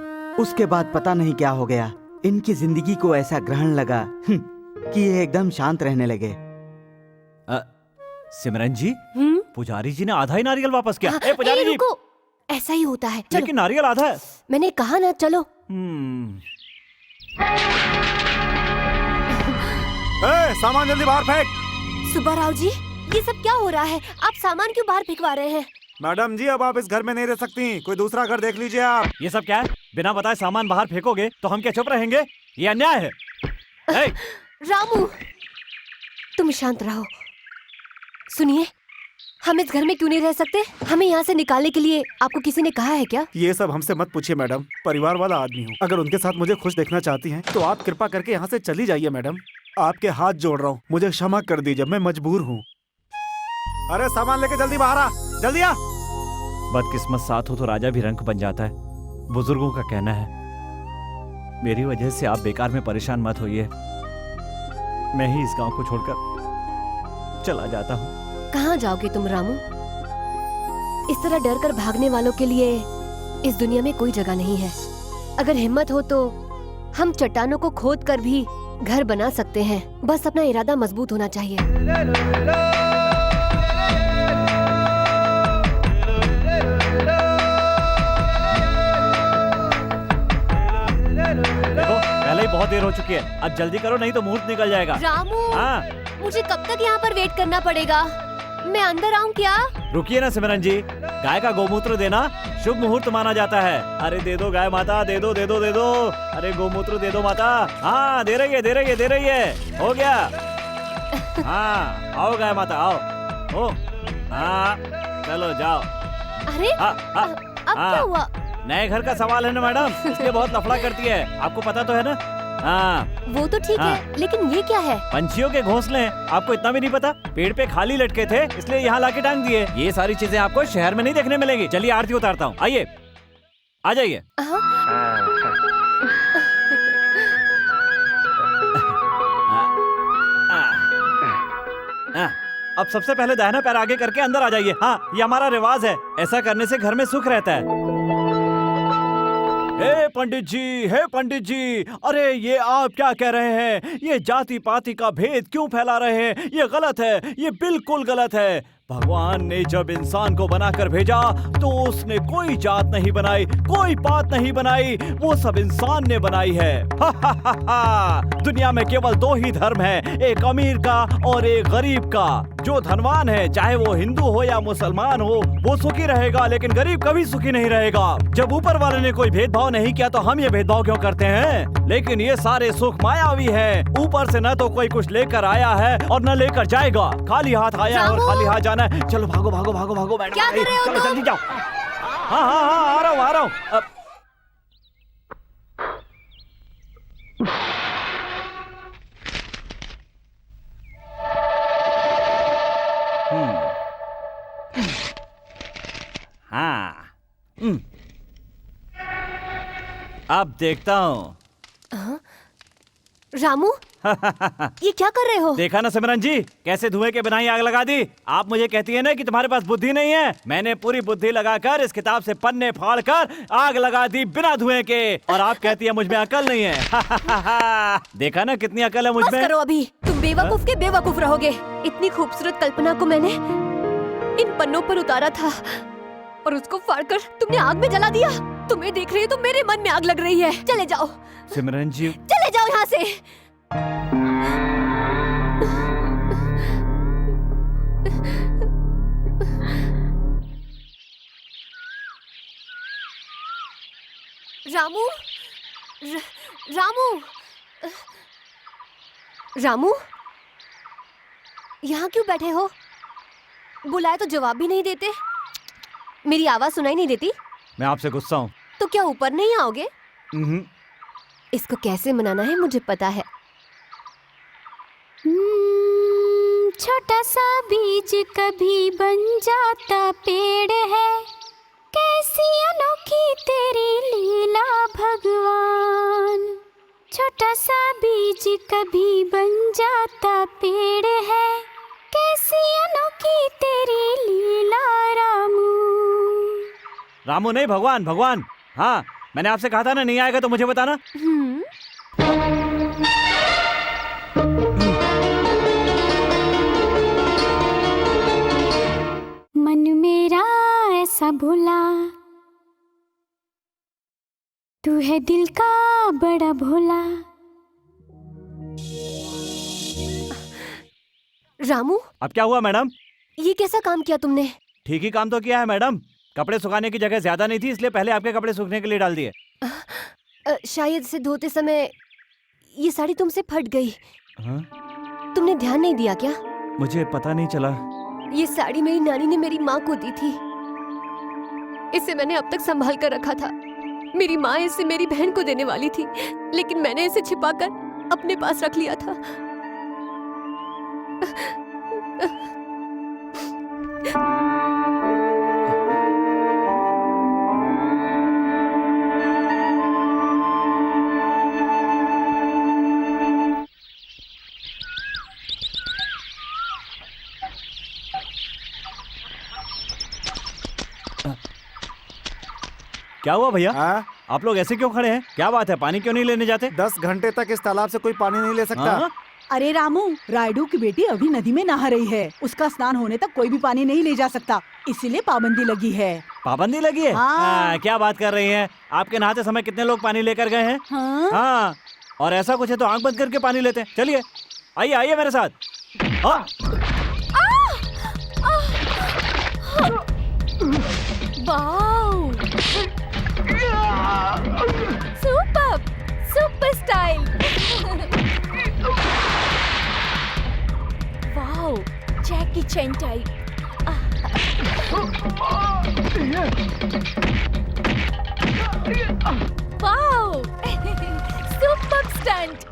उसके बाद पता नहीं क्या हो गया, इनकी जिंदगी को ऐसा ग्रहण लगा कि ये एकदम शांत रहने लगे। सिमरन जी, पुजारी जी ने आधा ही नारियल वापस किया। ए ए, पुजारी जी, रुको, ऐसा ही होता है। चलो, लेकिन नारियल आधा है। मैंने कहा ना, चलो। सामान जल्दी बाहर फेंक। सुब्बा राव जी, ये सब क्या हो रहा है? आप सामान क्यों बाहर फेंकवा रहे हैं? मैडम जी, अब आप इस घर में नहीं रह सकती, कोई दूसरा घर देख लीजिए आप। ये सब क्या है? बिना बताए सामान बाहर फेंकोगे तो हम क्या चुप रहेंगे? ये अन्याय है। ए, रामू, तुम शांत रहो। सुनिए, हम इस घर में क्यों नहीं रह सकते? हमें यहाँ से निकालने के लिए आपको किसी ने कहा है क्या? ये सब हमसे मत पूछिए मैडम, परिवार वाला आदमी हूँ। अगर उनके साथ मुझे खुश देखना चाहती हैं तो आप कृपा करके यहाँ से चली जाइए मैडम। आपके हाथ जोड़ रहा हूँ, मुझे क्षमा कर दीजिए, मैं मजबूर हूँ। अरे सामान लेके जल्दी बाहर आ, जल्दी आ। बदकिस्मत साथ हो तो राजा भी रंक बन जाता है, बुजुर्गों का कहना है। मेरी वजह से आप बेकार में परेशान मत होइए। मैं ही इस गांव को छोड़कर चला जाता हूँ। कहाँ जाओगे तुम रामू? इस तरह डर कर भागने वालों के लिए इस दुनिया में कोई जगह नहीं है। अगर हिम्मत हो तो हम चट्टानों को खोद कर भी घर बना सकते हैं। बस अपना इरादा मजबूत होना चाहिए। देखो, पहले ही बहुत देर हो चुकी है, अब जल्दी करो नहीं तो मुहूर्त निकल जाएगा। रामू, हाँ, मुझे कब तक यहाँ पर वेट करना पड़ेगा? मैं अंदर आऊँ क्या? रुकिए ना सिमरन जी, गाय का गोमूत्र देना शुभ मुहूर्त माना जाता है। अरे दे दो गाय माता, दे दो दे दो दे दो। अरे गोमूत्र दे दो माता। हाँ, दे रही है दे रही है दे रही है। हो गया। हाँ, आओ गाय माता आओ। ओ, हाँ, चलो जाओ। अरे, अब क्या हुआ? नए घर का सवाल है ना मैडम, इसलिए बहुत लफड़ा करती है। आपको पता तो है ना? हाँ, वो तो ठीक हाँ। है, लेकिन ये क्या है? पंछियों के घोंसले हैं। आपको इतना भी नहीं पता? पेड़ पे खाली लटके थे इसलिए यहाँ लाके टांग दिए। ये सारी चीजें आपको शहर में नहीं देखने मिलेंगी। चलिए आरती उतारता हूँ, आइए आ जाइए। अब सबसे पहले दाहिना पैर आगे करके अंदर आ जाइए। हाँ, ये हमारा रिवाज है। ऐसा करने से घर में सुख रहता है। हे पंडित जी, अरे ये आप क्या कह रहे हैं? ये जाति पाति का भेद क्यों फैला रहे हैं? ये गलत है, ये बिल्कुल गलत है। भगवान ने जब इंसान को बनाकर भेजा तो उसने कोई जात नहीं बनाई, कोई पात नहीं बनाई, वो सब इंसान ने बनाई है। हा हा हा हा। दुनिया में केवल दो ही धर्म है, एक अमीर का और एक गरीब का। जो धनवान है, चाहे वो हिंदू हो या मुसलमान हो, वो सुखी रहेगा, लेकिन गरीब कभी सुखी नहीं रहेगा। जब ऊपर वाले ने कोई भेदभाव नहीं किया तो हम ये भेदभाव क्यों करते हैं? लेकिन ये सारे सुख मायावी है। ऊपर से न तो कोई कुछ लेकर आया है और न लेकर जाएगा। खाली हाथ आया है और खाली हाथ जाना है। चलो भागो भागो भागो भागो मैडम, क्या कर रहे हो चलो तुम? जल्दी जाओ। हाँ हाँ हाँ, आ रहा हूँ। अब देखता हूँ। रामू ये क्या कर रहे हो? देखा ना सिमरन जी, कैसे धुएं के बिना ही आग लगा दी। आप मुझे कहती है ना कि तुम्हारे पास बुद्धि नहीं है। मैंने पूरी बुद्धि लगाकर इस किताब से पन्ने फाड़कर आग लगा दी बिना धुएं के, और आप कहती है मुझ में अकल नहीं है। देखा ना कितनी अकल है मुझ बस में। करो अभी, तुम बेवकूफ के बेवकूफ रहोगे। इतनी खूबसूरत कल्पना को मैंने इन पन्नों पर उतारा था और उसको फाड़कर तुमने आग में जला दिया। तुम्हें देख रही तो मेरे मन में आग लग रही है। चले जाओ सिमरन जी, चले जाओ यहाँ से। रामू, रामू, रामू, यहाँ क्यों बैठे हो? बुलाए तो जवाब भी नहीं देते। मेरी आवाज सुनाई नहीं देती? मैं आपसे गुस्सा हूँ। तो क्या ऊपर नहीं आओगे? इसको कैसे मनाना है मुझे पता है। छोटा सा बीज कभी बन जाता पेड़ है, कैसी अनोखी तेरी लीला भगवान। छोटा सा बीज कभी बन जाता पेड़ है, कैसी अनोखी तेरी लीला रामू। रामू नहीं, भगवान, भगवान। हाँ, मैंने आपसे कहा था ना, नहीं आएगा तो मुझे बताना। मन मेरा ऐसा भोला, तू है दिल का बड़ा भोला। रामू, अब क्या हुआ मैडम? ये कैसा काम किया तुमने? ठीक ही काम तो किया है मैडम। कपड़े सुखाने की जगह ज्यादा नहीं थी, इसलिए पहले आपके कपड़े सूखने के लिए डाल दिए। शायद इसे धोते समय ये साड़ी तुमसे फट गई। हाँ? तुमने ध्यान नहीं दिया क्या? मुझे पता नहीं चला। ये साड़ी मेरी नानी ने मेरी माँ को दी थी। इसे मैंने अब तक संभाल कर रखा था। मेरी माँ इसे मेरी बहन को देने वाली थी, लेकिन मैंने इसे छिपाकर अपने पास रख लिया था। क्या हुआ भैया? हाँ? आप लोग ऐसे क्यों खड़े हैं? क्या बात है? पानी क्यों नहीं लेने जाते? 10 घंटे तक इस तालाब से कोई पानी नहीं ले सकता। हाँ? अरे रामू, रायडू की बेटी अभी नदी में नहा रही है। उसका स्नान होने तक कोई भी पानी नहीं ले जा सकता, इसीलिए पाबंदी लगी है। पाबंदी लगी है? हाँ। क्या बात कर रही हैं? आपके नहाते समय कितने लोग पानी लेकर गए हैं? हाँ? हाँ, और ऐसा कुछ है तो आंख बंद करके पानी लेते हैं। चलिए, आइए आइए मेरे साथ। हाँ। Wow, super super style. Wow, Jackie Chan type. Wow, super stunt.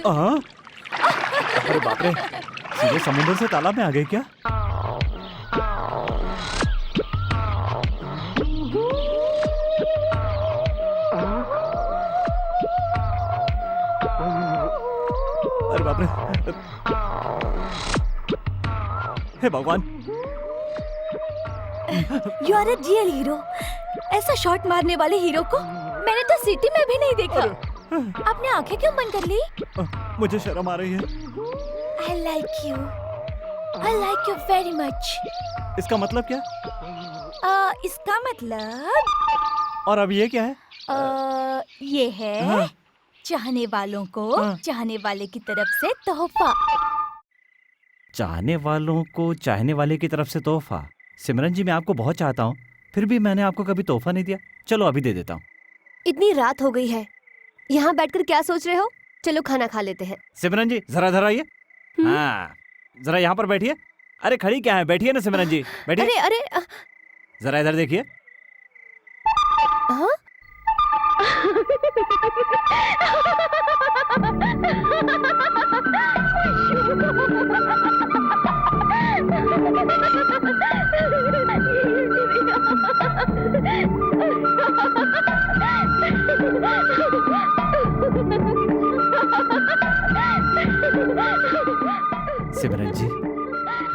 अरे बाप रे, सीधे समुद्र से तालाब में आ गए क्या? अरे बाप रे, हे भगवान। You are a real hero. ऐसा शॉट मारने वाले हीरो को मैंने तो सिटी में भी नहीं देखा। आपने आंखें क्यों बंद कर ली? मुझे शर्म आ रही है। I like you. I like you very much. इसका मतलब क्या? इसका मतलब और अब ये क्या है? ये है हाँ। चाहने वालों को हाँ। चाहने वाले की तरफ से तोहफा। चाहने वालों को चाहने वाले की तरफ से तोहफा। सिमरन जी, मैं आपको बहुत चाहता हूँ, फिर भी मैंने आपको कभी तोहफा नहीं दिया। चलो अभी दे देता हूँ। इतनी रात हो गई है, यहाँ बैठकर क्या सोच रहे हो? चलो खाना खा लेते हैं। सिमरन जी, जरा इधर आइए। हाँ, जरा यहाँ पर बैठिए। अरे खड़ी क्या है? बैठिए ना सिमरन जी, बैठिए। अरे अरे जरा इधर देखिए। हाँ? सिमरन जी,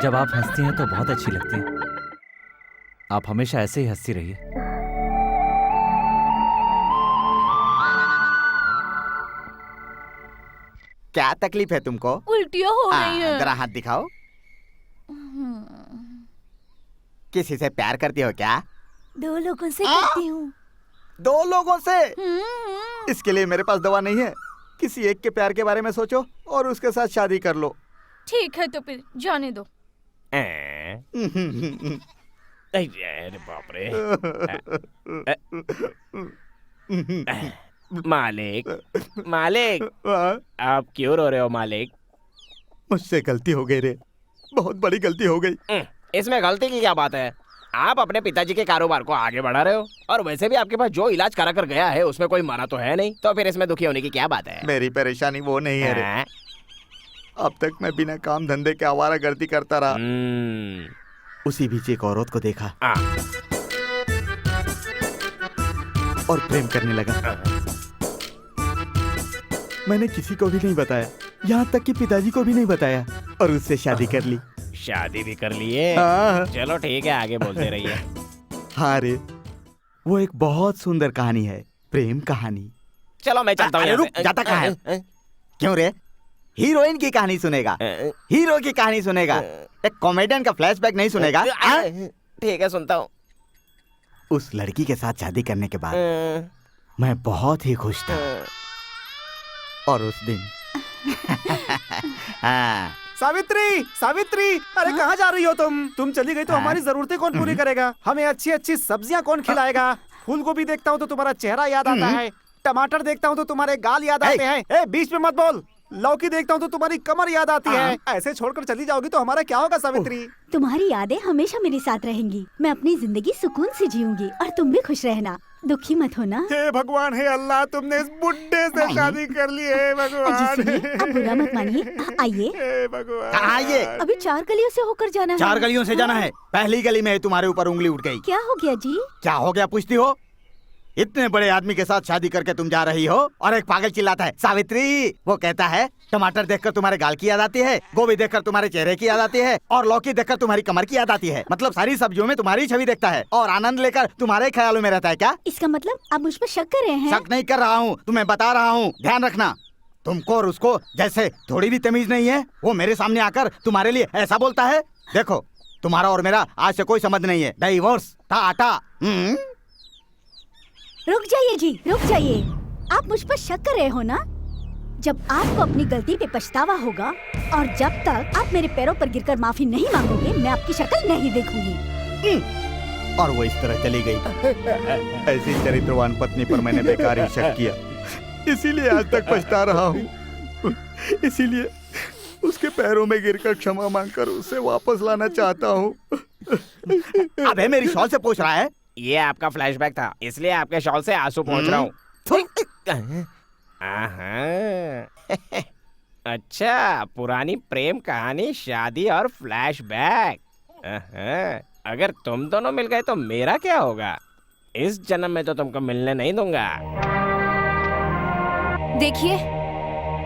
जब आप हंसती हैं तो बहुत अच्छी लगती हैं। आप हमेशा ऐसे ही हंसती रहिए। क्या तकलीफ है तुमको? उल्टियाँ हो रही हैं। जरा हाथ दिखाओ। किसी से प्यार करती हो क्या? 2 लोगों से करती हूँ। 2 लोगों से? इसके लिए मेरे पास दवा नहीं है। किसी एक के प्यार के बारे में सोचो और उसके साथ शादी कर लो। ठीक है तो फिर जाने दो। अरे बाप रे। मालिक, मालिक, आप क्यों रो रहे हो मालिक? मुझसे गलती हो गई रे, बहुत बड़ी गलती हो गई। इसमें गलती की क्या बात है? आप अपने पिताजी के कारोबार को आगे बढ़ा रहे हो, और वैसे भी आपके पास जो इलाज करा कर गया है उसमें कोई मरा तो है नहीं, तो फिर इसमें दुखी होने की क्या बात है? मेरी परेशानी वो नहीं है रे। अब तक मैं बिना काम धंधे के आवारागर्दी करता रहा। उसी बीच एक औरत को देखा और प्रेम करने लगा। मैंने किसी को भी नहीं बताया, यहाँ तक कि पिताजी को भी नहीं बताया, और उससे शादी कर ली। शादी भी कर लिए? हाँ। चलो ठीक है, आगे बोलते रहिए। हाँ रे, वो एक बहुत सुंदर कहानी है, प्रेम कहानी। चलो मैं चलता हूँ। रुक, जाता कहाँ है? क्यों रे? हीरोइन की कहानी सुनेगा, हीरो की कहानी सुनेगा, एक कॉमेडियन का फ्लैशबैक नहीं सुनेगा? ठीक है, सुनता हूँ। उस लड़की के साथ शादी करने के बाद मैं बहुत ही खुश था। और उस दिन हाँ। सावित्री, सावित्री, अरे कहाँ जा रही हो तुम चली गई तो हमारी जरूरतें कौन पूरी करेगा? हमें अच्छी अच्छी सब्जियां कौन खिलाएगा? फूल गोभी देखता हूँ तो तुम्हारा चेहरा याद आता है, टमाटर देखता हूँ तो तुम्हारे गाल याद आते हैं। ए, बीच में मत बोल। लौकी देखता हूँ तो तुम्हारी कमर याद आती है। ऐसे छोड़कर चली जाओगी तो हमारा क्या होगा सावित्री? तुम्हारी यादें हमेशा मेरे साथ रहेंगी। मैं अपनी जिंदगी सुकून से जीऊंगी और तुम भी खुश रहना, दुखी मत होना। हे भगवान, हे अल्लाह, तुमने इस बुड्ढे से शादी कर ली है भगवान। जी सुनिए, अब बुरा मत मानिए, आइए। हे भगवान। कहाँ ये? अभी 4 गलियों से होकर जाना है। 4 गलियों से जाना है? पहली गली में तुम्हारे ऊपर उंगली उठ गई। क्या हो गया जी? क्या हो गया पूछती हो? इतने बड़े आदमी के साथ शादी करके तुम जा रही हो और एक पागल चिल्लाता है सावित्री। वो कहता है टमाटर देखकर तुम्हारे गाल की याद आती है, गोभी देखकर तुम्हारे चेहरे की याद आती है, और लौकी देखकर तुम्हारी कमर की याद आती है। मतलब सारी सब्जियों में तुम्हारी छवि देखता है और आनंद लेकर तुम्हारे ख्यालों में रहता है। क्या इसका मतलब आप मुझ पर शक कर रहे हैं? शक नहीं कर रहा हूँ, तुम्हें बता रहा हूँ। ध्यान रखना, तुमको और उसको जैसे थोड़ी भी तमीज नहीं है। वो मेरे सामने आकर तुम्हारे लिए ऐसा बोलता है। देखो, तुम्हारा और मेरा आज से कोई संबंध नहीं है। डाइवोर्स, टाटा। रुक जाइए जी, रुक जाइए। आप मुझ पर शक कर रहे हो ना? जब आपको अपनी गलती पे पछतावा होगा और जब तक आप मेरे पैरों पर गिरकर माफी नहीं मांगोगे, मैं आपकी शक्ल नहीं देखूंगी। और वो इस तरह चली गई। ऐसी चरित्रवान पत्नी पर मैंने बेकार ही शक किया, इसीलिए आज तक पछता रहा हूँ। इसीलिए उसके पैरों में गिरकर क्षमा मांगकर उसे वापस लाना चाहता हूँ। अबे मेरी शॉल से पूछ रहा है? ये आपका फ्लैशबैक था, इसलिए आपके शॉल से आंसू पहुंच रहा हूँ। अच्छा, पुरानी प्रेम कहानी, शादी और फ्लैशबैक। अगर तुम दोनों मिल गए तो मेरा क्या होगा? इस जन्म में तो तुमको मिलने नहीं दूंगा। देखिए,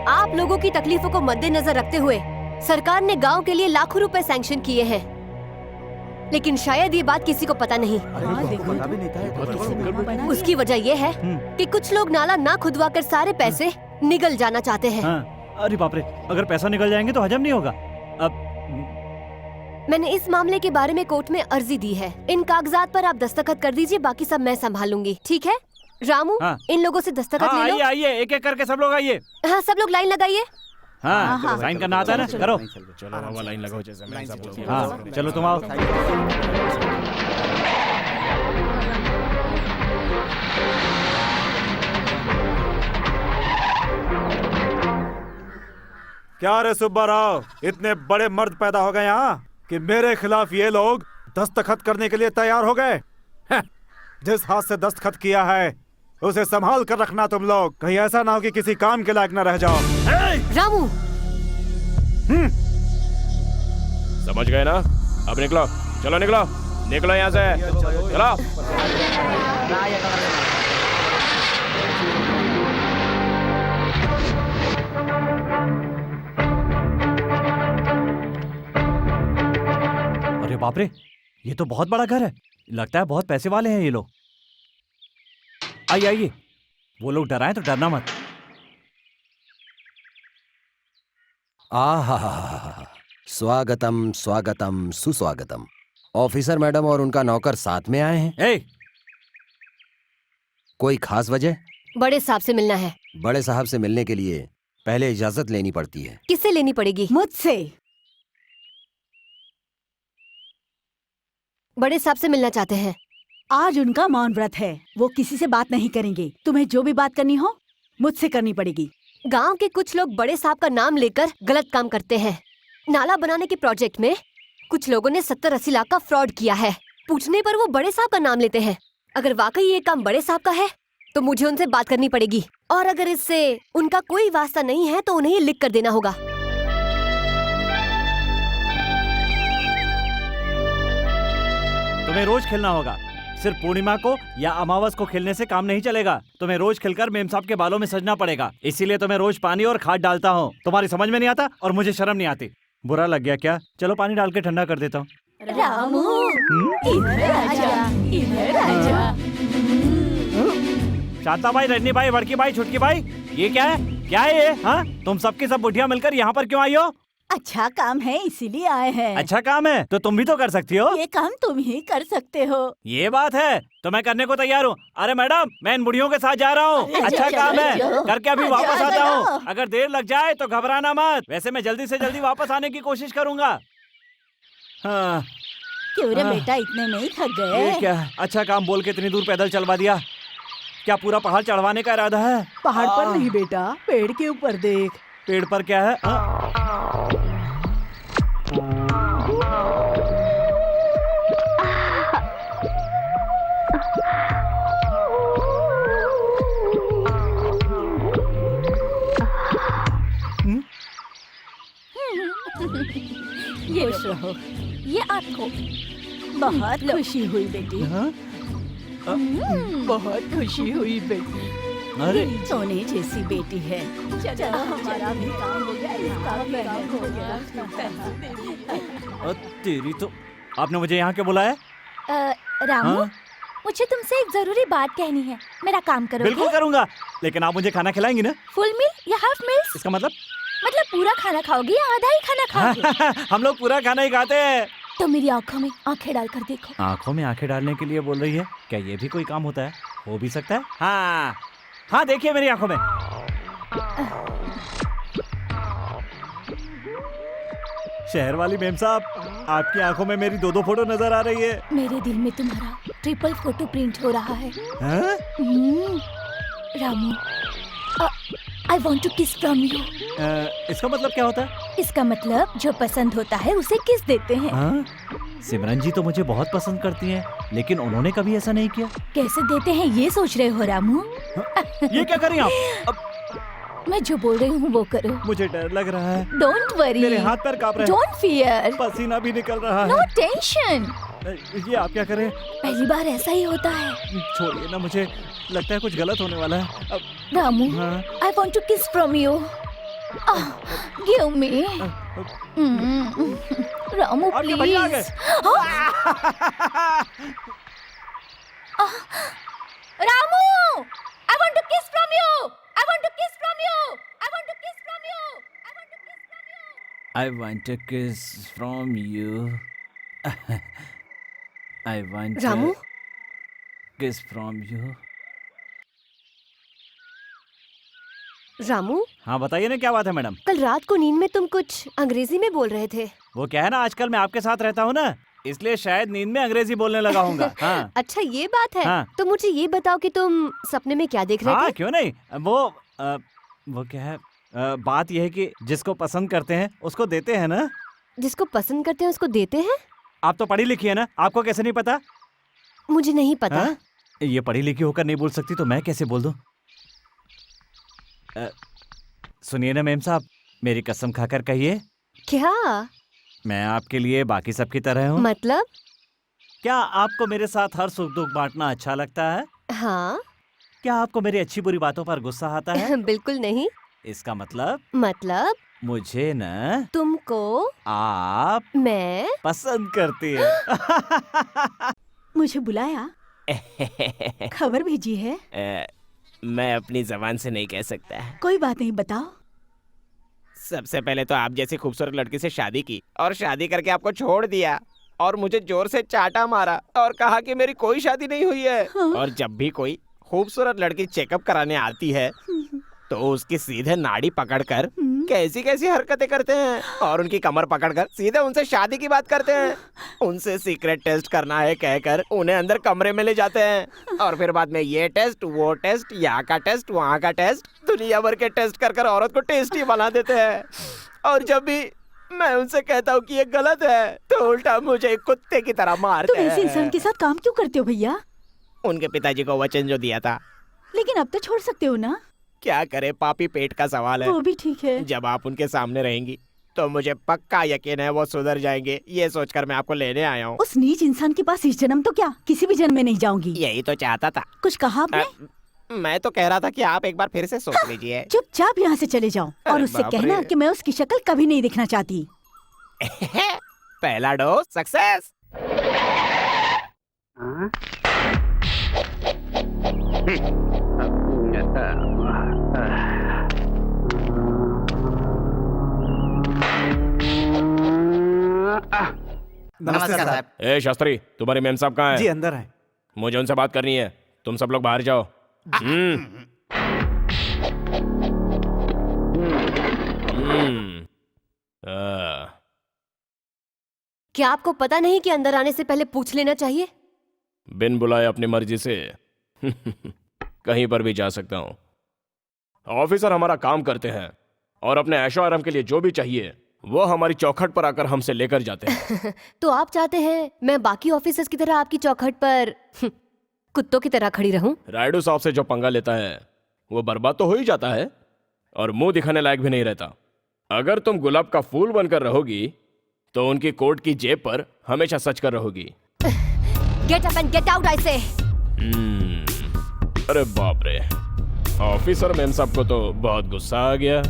आप लोगों की तकलीफों को मद्देनजर रखते हुए सरकार ने गांव के लिए लाखों रुपए सैंक्शन किए हैं, लेकिन शायद ये बात किसी को पता नहीं। उसकी वजह ये है कि कुछ लोग नाला ना खुदवा कर सारे पैसे निगल जाना चाहते हैं। अरे बाप रे, अगर पैसा निकल जाएंगे तो हजम नहीं होगा। अब मैंने इस मामले के बारे में कोर्ट में अर्जी दी है। इन कागजात पर आप दस्तखत कर दीजिए, बाकी सब मैं संभालूंगी। ठीक है रामू? इन लोगों से दस्तखत ले लो। आइए आइए, एक एक करके सब लोग आइए। हाँ, सब लोग लाइन लगाइए। हाँ, साइन करना आता है ना? करो। चलो लाइन लगाओ, जैसे मैं सब बोलती हूँ। हाँ, चलो तुम आओ। क्या रे सुब्बा राव, इतने बड़े मर्द पैदा हो गए यहाँ कि मेरे खिलाफ ये लोग दस्तखत करने के लिए तैयार हो गए। जिस हाथ से दस्तखत किया है उसे संभाल कर रखना तुम लोग, कहीं ऐसा ना हो कि किसी काम के लायक न रह जाओ। रामू, समझ गए ना? अब निकलो, चलो निकलो, निकलो यहाँ से, चलो। अरे बाप रे, ये तो बहुत बड़ा घर है। लगता है बहुत पैसे वाले हैं ये लोग। आइए आइए, वो लोग डराएं तो डरना मत। आहा, स्वागतम स्वागतम सुस्वागतम। ऑफिसर मैडम और उनका नौकर साथ में आए हैं। ए, कोई खास वजह? बड़े साहब से मिलना है। बड़े साहब से मिलने के लिए पहले इजाजत लेनी पड़ती है। किससे लेनी पड़ेगी? मुझसे। बड़े साहब से मिलना चाहते हैं। आज उनका मौन व्रत है, वो किसी से बात नहीं करेंगे। तुम्हें जो भी बात करनी हो मुझसे करनी पड़ेगी। गांव के कुछ लोग बड़े साहब का नाम लेकर गलत काम करते हैं। नाला बनाने के प्रोजेक्ट में कुछ लोगों ने 70-80 लाख का फ्रॉड किया है। पूछने पर वो बड़े साहब का नाम लेते हैं। अगर वाकई ये काम बड़े साहब का है तो मुझे उनसे बात करनी पड़ेगी, और अगर इससे उनका कोई वास्ता नहीं है तो उन्हें ये लिख कर देना होगा। तुम्हें रोज खेलना होगा। सिर्फ पूर्णिमा को या अमावस को खेलने से काम नहीं चलेगा। तुम्हें रोज खेलकर मेम साहब के बालों में सजना पड़ेगा। इसीलिए तुम्हें रोज पानी और खाद डालता हूँ। तुम्हारी समझ में नहीं आता और मुझे शर्म नहीं आती। बुरा लग गया क्या? चलो पानी डाल के ठंडा कर देता हूँ। रामू, इधर आजा, इधर आजा। शांता भाई, रजनी भाई, बड़की भाई, छुटकी भाई, ये क्या है? क्या है ये? हाँ, तुम सबकी सब बुढ़िया मिलकर यहाँ पर क्यों आई हो? अच्छा काम है इसीलिए आए हैं। अच्छा काम है तो तुम भी तो कर सकती हो। ये काम तुम ही कर सकते हो। ये बात है तो मैं करने को तैयार हूँ। अरे मैडम, मैं इन बुढ़ियों के साथ जा रहा हूँ। अच्छा काम है, करके अभी वापस आता हूँ। अगर देर लग जाए तो घबराना मत। वैसे मैं जल्दी से जल्दी वापस आने की कोशिश करूँगा। हाँ, क्यों रे बेटा, इतने में ही थक गए? ये क्या? अच्छा काम बोल के इतनी दूर पैदल चलवा दिया। क्या पूरा पहाड़ चढ़वाने का इरादा है? पहाड़ पर नहीं बेटा, पेड़ के ऊपर देख। पेड़ पर क्या है? ये खुश रहो। ये आपको बहुत खुशी हुई बेटी। हाँ? बहुत खुशी हुई बेटी। अरे सोने जैसी बेटी है। चलो हमारा भी काम हो गया, इसका भी काम हो गया। तेरी तो। आपने मुझे यहाँ क्यों बुलाया? रामू, हाँ? मुझे तुमसे एक जरूरी बात कहनी है। मेरा काम करोगे? बिल्कुल करूँगा, लेकिन आप मुझे खाना खिलाएंगी ना? फुल मील या हाफ मील? इसका मतलब पूरा खाना खाओगी या आधा ही खाना खाओगी? हम लोग पूरा खाना ही खाते हैं। तो मेरी आंखों में आंखें डालकर देखो। आंखों में आंखें डालने के लिए बोल रही है? क्या ये भी कोई काम होता है? हो भी सकता है। हाँ हाँ, देखिए मेरी आंखों में। शहर वाली मेम साहब, आपकी आंखों में मेरी 2-2 फोटो नजर आ रही है। मेरे दिल में तुम्हारा ट्रिपल फोटो प्रिंट हो रहा है। हाँ? Ramu, I want to kiss from you। इसका मतलब क्या होता है? इसका मतलब जो पसंद होता है उसे किस देते हैं। हाँ? सिमरन जी तो मुझे बहुत पसंद करती हैं, लेकिन उन्होंने कभी ऐसा नहीं किया। कैसे देते हैं ये सोच रहे हो रामू? ये क्या करें आप? मैं जो बोल रही हूँ वो करो। मुझे डर लग रहा है। डोंट वरी, मेरे हाथ पैर कांप रहे हैं। डोंट फियर, पसीना भी निकल रहा नो है। टेंशन। ये आप क्या करें? पहली बार ऐसा ही होता है। छोड़िए ना, मुझे लगता है कुछ गलत होने वाला है। रामू, हाँ? I want to kiss from you। Give me। Ramu आपके भैया आ गए। Please. Ramu, I want to kiss from you। I want to kiss from you। I want to kiss from you। I want to kiss from you। I want to kiss from you। I want Ramu, to kiss from you। Ramu, हाँ बताइए ना, क्या बात है madam? कल रात को नींद में तुम कुछ अंग्रेजी में बोल रहे थे। वो क्या है ना, आजकल मैं आपके साथ रहता हूँ ना, इसलिए शायद नींद में अंग्रेजी बोलने लगा हूँगा। हाँ अच्छा ये बात है। हाँ। तो मुझे ये बताओ कि तुम सपने में क्या देख रहे हाँ, थे? क्यों नहीं। वो क्या है, बात यह है कि जिसको पसंद करते हैं उसको देते हैं ना। जिसको पसंद करते हैं उसको देते हैं? आप तो पढ़ी लिखी है ना, आपको कैसे नहीं पता? मुझे नहीं पता। हाँ? ये पढ़ी लिखी होकर नहीं बोल सकती तो मैं कैसे बोल दूं? सुनिए ना मेम साहब, मेरी कसम खाकर कहिए, क्या मैं आपके लिए बाकी सबकी तरह हूँ। मतलब? क्या आपको मेरे साथ हर सुख दुख बांटना अच्छा लगता है? हाँ। क्या आपको मेरी अच्छी बुरी बातों पर गुस्सा आता है? बिल्कुल नहीं। इसका मतलब मतलब मुझे न तुमको आप मैं पसंद करती है। मुझे बुलाया, खबर भेजी है। मैं अपनी जबान से नहीं कह सकता। कोई बात नहीं, बताओ। सबसे पहले तो आप जैसी खूबसूरत लड़की से शादी की और शादी करके आपको छोड़ दिया और मुझे जोर से चाटा मारा और कहा कि मेरी कोई शादी नहीं हुई है। और जब भी कोई खूबसूरत लड़की चेकअप कराने आती है तो उसकी सीधे नाड़ी पकड़कर कैसी कैसी हरकतें करते हैं और उनकी कमर पकड़कर सीधे उनसे शादी की बात करते हैं। उनसे सीक्रेट टेस्ट करना है कहकर उन्हें अंदर कमरे में ले जाते हैं और फिर बाद में ये टेस्ट, वो टेस्ट, यहाँ का टेस्ट, वहाँ का टेस्ट, दुनिया भर के टेस्ट कर कर औरत को टेस्टी बना देते हैं। और जब भी मैं उनसे कहता हूँ कि ये गलत है तो उल्टा मुझे कुत्ते की तरह मारते तुम ऐसे हैं। इंसान के साथ काम क्यों करते हो भैया? उनके पिताजी को वचन जो दिया था। लेकिन अब तो छोड़ सकते हो ना? क्या करे, पापी पेट का सवाल है। वो भी ठीक है। जब आप उनके सामने रहेंगी तो मुझे पक्का यकीन है वो सुधर जाएंगे। ये सोचकर मैं आपको लेने आया हूँ। उस नीच इंसान के पास इस जन्म तो क्या, किसी भी जन्म में नहीं जाऊंगी। यही तो चाहता था। कुछ कहा आपने? मैं तो कह रहा था कि आप एक बार फिर से सोच लीजिए। चुपचाप यहाँ से चले जाओ और अरे उससे बाप कहना रे। कि मैं उसकी शक्ल कभी नहीं दिखना चाहती। पहला डोज सक्सेस। नमस्कार साहब। ए शास्त्री, तुम्हारे मेम साहब कहाँ जी है? अंदर है। मुझे उनसे बात करनी है। तुम सब लोग बाहर जाओ। हम्म। क्या आपको पता नहीं कि अंदर आने से पहले पूछ लेना चाहिए? बिन बुलाए अपनी मर्जी से कहीं पर भी जा सकता हूँ। ऑफिसर हमारा काम करते हैं और अपने ऐशो आराम के लिए जो भी चाहिए वो हमारी चौखट पर आकर हमसे लेकर जाते हैं। तो आप चाहते हैं मैं बाकी ऑफिसर्स की तरह आपकी चौखट पर कुत्तों की तरह खड़ी रहूं? रायडू साहब से जो पंगा लेता है वो बर्बाद तो हो ही जाता है और मुंह दिखाने लायक भी नहीं रहता। अगर तुम गुलाब का फूल बनकर रहोगी तो उनकी कोट की जेब पर हमेशा सच कर रहोगी। Get up and get out I से। अरे बाप रे, ऑफिसर मैम साहब को तो बहुत गुस्सा आ गया।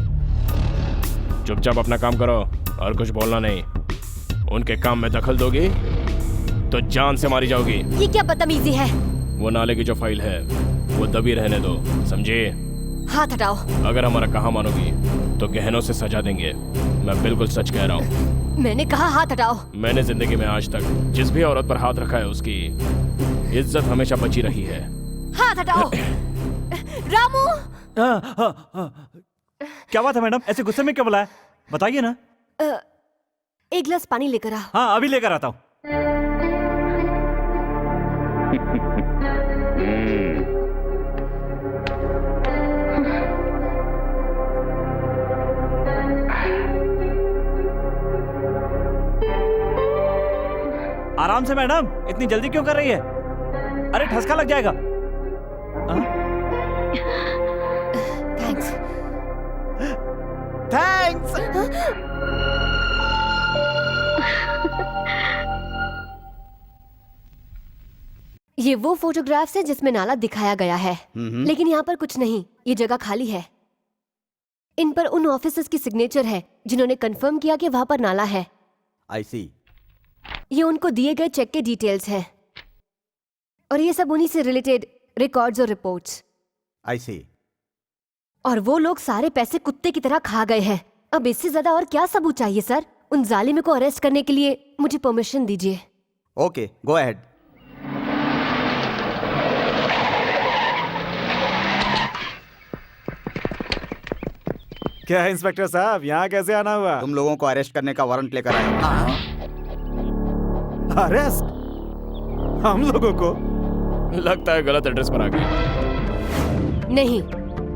चुपचाप अपना काम करो और कुछ बोलना नहीं। उनके काम में दखल दोगी तो जान से मारी जाओगी। ये क्या बदतमीजी है? वो नाले की जो फाइल है वो दबी रहने दो, समझे? हाथ हटाओ। अगर हमारा कहा मानोगी तो गहनों से सजा देंगे। मैं बिल्कुल सच कह रहा हूँ। मैंने कहा हाथ हटाओ। मैंने जिंदगी में आज तक जिस भी औरत पर हाथ रखा है उसकी इज्जत हमेशा बची रही है। हाथ हटाओ। रामू, क्या बात है मैडम, ऐसे गुस्से में क्यों बुलाया? बताइए ना। एक गिलास पानी लेकर आओ। हाँ अभी लेकर आता हूँ। आराम से मैडम, इतनी जल्दी क्यों कर रही है? अरे ठसका लग जाएगा। थैंक्स। थैंक्स। ये वो फोटोग्राफ्स है जिसमें नाला दिखाया गया है, लेकिन यहाँ पर कुछ नहीं, ये जगह खाली है। इन पर उन ऑफिसर्स की सिग्नेचर है जिन्होंने कंफर्म किया कि वहां पर नाला है। आई सी। ये उनको दिए गए चेक के डिटेल्स हैं और ये सब उन्हीं से रिलेटेड रिकॉर्ड्स और रिपोर्ट्स। आई सी। और वो लोग सारे पैसे कुत्ते की तरह खा गए हैं। अब इससे ज्यादा और क्या सबूत चाहिए सर? उन जालिम को अरेस्ट करने के लिए मुझे परमिशन दीजिए। Okay, go ahead. क्या है इंस्पेक्टर साहब, यहाँ कैसे आना हुआ? तुम लोगों को अरेस्ट करने का वारंट लेकर आया हूं। अरेस्ट? हम लोगों को? लगता है गलत एड्रेस पर आ गए। नहीं,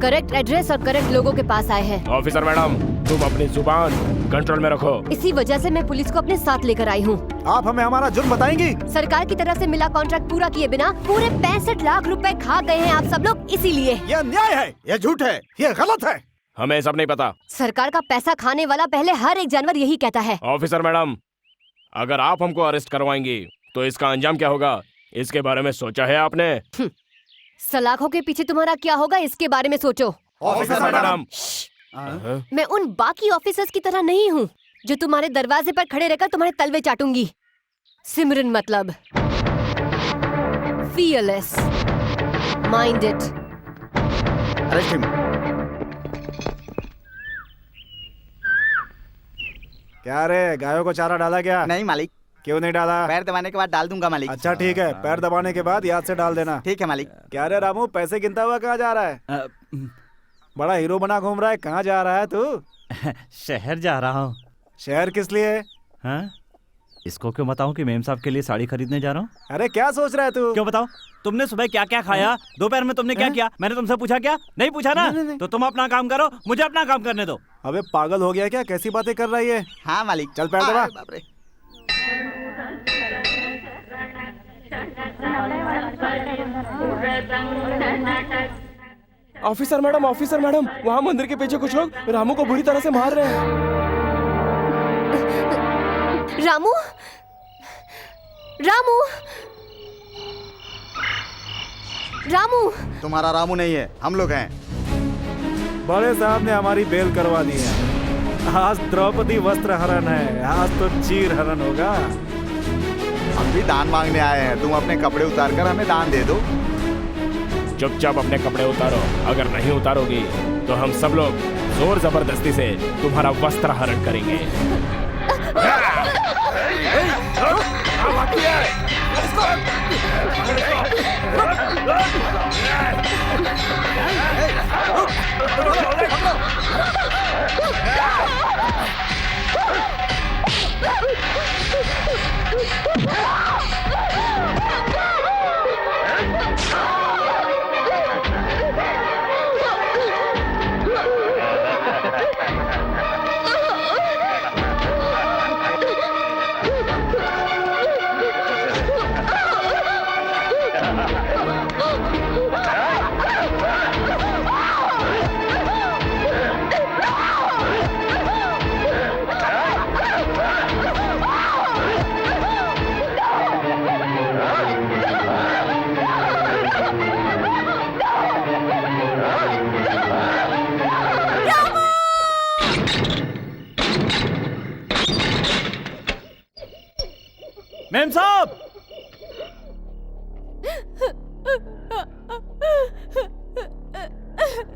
करेक्ट एड्रेस और करेक्ट लोगों के पास आए हैं। ऑफिसर मैडम, तुम अपनी जुबान कंट्रोल में रखो। इसी वजह से मैं पुलिस को अपने साथ लेकर आई हूँ। आप हमें हमारा जुर्म बताएंगी? सरकार की तरफ से मिला कॉन्ट्रैक्ट पूरा किए बिना पूरे 65 लाख रुपए खा गए हैं आप सब लोग, इसीलिए। यह अन्याय है, यह झूठ है, यह गलत है। हमें सब नहीं पता। सरकार का पैसा खाने वाला पहले हर एक जानवर यही कहता है। ऑफिसर मैडम, अगर आप हमको अरेस्ट करवाएंगी तो इसका अंजाम क्या होगा, इसके बारे में सोचा है आपने? सलाखों के पीछे तुम्हारा क्या होगा, इसके बारे में सोचो। ऑफिसर मैडम, मैं उन बाकी ऑफिसर्स की तरह नहीं हूँ जो तुम्हारे दरवाजे पर खड़े रहकर तुम्हारे तलवे चाटूंगी। सिमरन मतलब fearless, mind it. Arrest him. क्या रे, गायों को चारा डाला क्या? नहीं मालिक। क्यों नहीं डाला? पैर दबाने के बाद डाल दूंगा मालिक। अच्छा ठीक है, पैर दबाने के बाद याद से डाल देना। ठीक है मालिक। क्या रे रामू, पैसे गिनता हुआ कहाँ जा रहा है? बड़ा हीरो बना घूम रहा है, कहाँ जा रहा है तू? शहर जा रहा हूँ। शहर किस लिए? हाँ? इसको क्यों बताऊं कि मेम साहब के लिए साड़ी खरीदने जा रहा हूँ? अरे क्या सोच रहा है तू? क्यों बताओ? तुमने सुबह क्या क्या खाया? दोपहर में तुमने क्या किया? मैंने तुमसे पूछा क्या? नहीं पूछा ना? नहीं। तो तुम अपना काम करो, मुझे अपना काम करने दो। अबे पागल हो गया क्या? कैसी बातें कर रहा है ये? हाँ मालिक। चल पैर दबा। बाप रे। ऑफिसर मैडम, वहाँ मंदिर के पीछे कुछ लोग रामू को बुरी तरह से मार रहे हैं। रामू, रामू, रामू। तुम्हारा रामू नहीं है, हम लोग हैं। बड़े साहब ने हमारी बेल करवा दी है। आज द्रौपदी वस्त्र हरण है, आज तो चीर हरण होगा। हम भी दान मांगने आए हैं, तुम अपने कपड़े उतार कर हमें दान दे दो। चुपचाप अपने कपड़े उतारो, अगर नहीं उतारोगी तो हम सब लोग जोर जबरदस्ती से तुम्हारा वस्त्र हरण करेंगे। मेम साहब!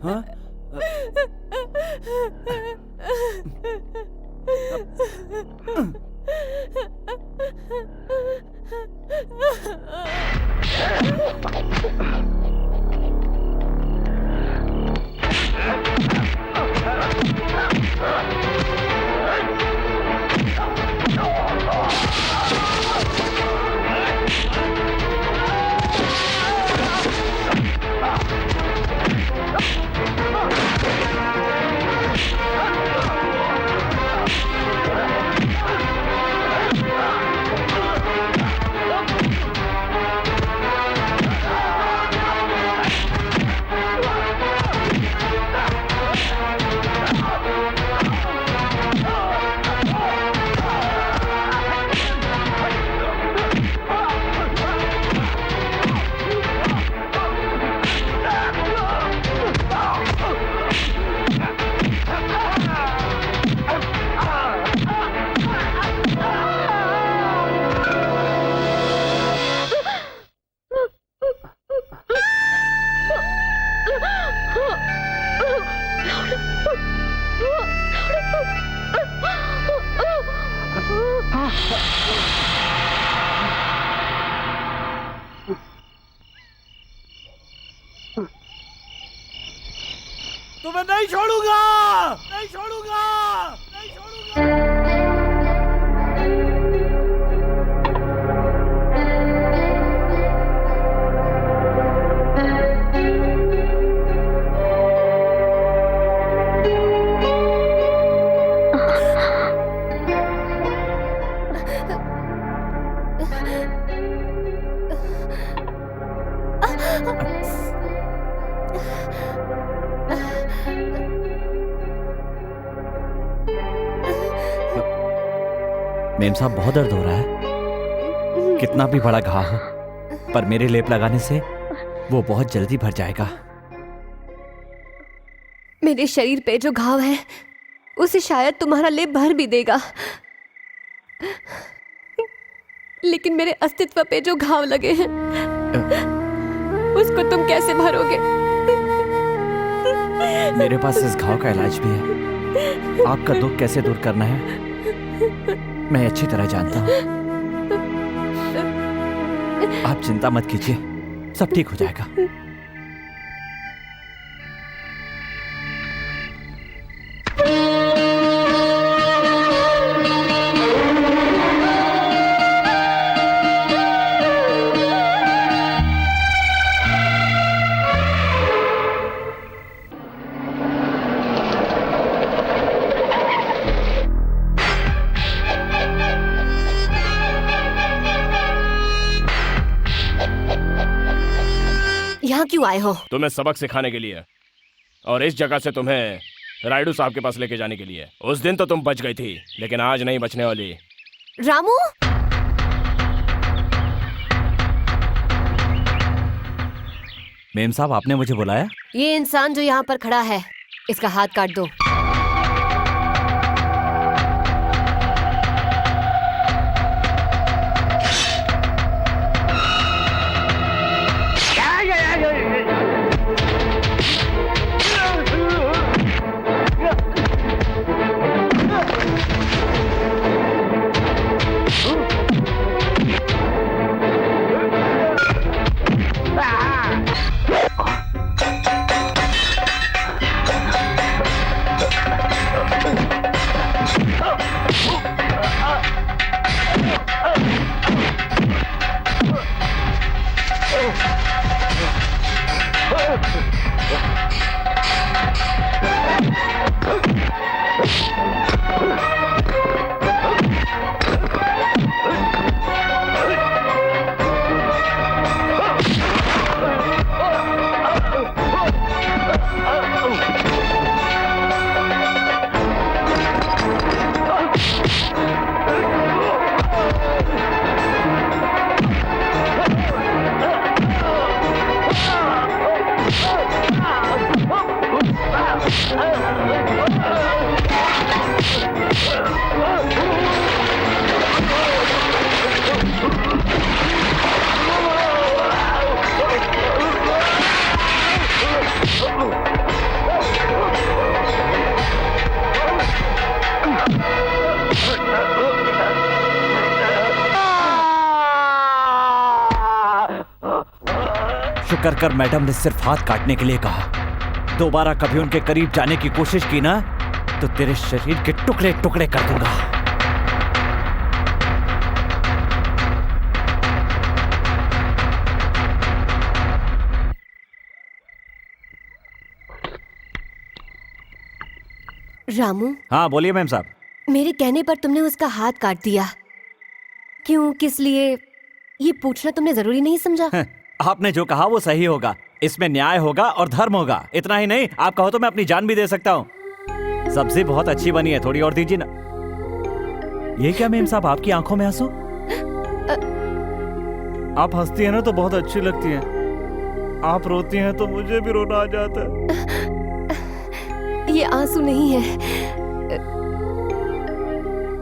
हाँ? तुम्हें नहीं छोड़ूंगा, नहीं छोड़ूंगा, नहीं छोड़ूंगा। मेम साहब, बहुत दर्द हो रहा है। कितना भी बड़ा घाव हो, पर मेरे लेप लगाने से वो बहुत जल्दी भर जाएगा। मेरे शरीर पे जो घाव है उसे शायद तुम्हारा लेप भर भी देगा, लेकिन मेरे अस्तित्व पे जो घाव लगे हैं उसको तुम कैसे भरोगे? मेरे पास इस घाव का इलाज भी है। आपका दुख कैसे दूर करना है मैं अच्छी तरह जानता हूँ। आप चिंता मत कीजिए, सब ठीक हो जाएगा। यहाँ क्यों आए हो? तुम्हें सबक सिखाने के लिए, और इस जगह से तुम्हें रायडू साहब के पास लेके जाने के लिए। उस दिन तो तुम बच गई थी, लेकिन आज नहीं बचने वाली। रामू, मेम साहब आपने मुझे बुलाया? ये इंसान जो यहाँ पर खड़ा है इसका हाथ काट दो। शुक्र कर मैडम ने सिर्फ हाथ काटने के लिए कहा। दोबारा कभी उनके करीब जाने की कोशिश की ना तो तेरे शरीर के टुकड़े टुकड़े कर दूंगा। रामू, हाँ बोलिए मैम साहब। मेरे कहने पर तुमने उसका हाथ काट दिया। क्यों, किस लिए, ये पूछना तुमने जरूरी नहीं समझा? आपने जो कहा वो सही होगा, इसमें न्याय होगा और धर्म होगा। इतना ही नहीं, आप कहो तो मैं अपनी जान भी दे सकता हूँ। सब्जी बहुत अच्छी बनी है, थोड़ी और दीजिए ना। ये क्या मेम साहब, आपकी आंखों में आंसू? आप हंसती हैं ना तो बहुत अच्छी लगती हैं, आप रोती हैं तो मुझे भी रोना आ जाता है। ये आंसू नहीं है,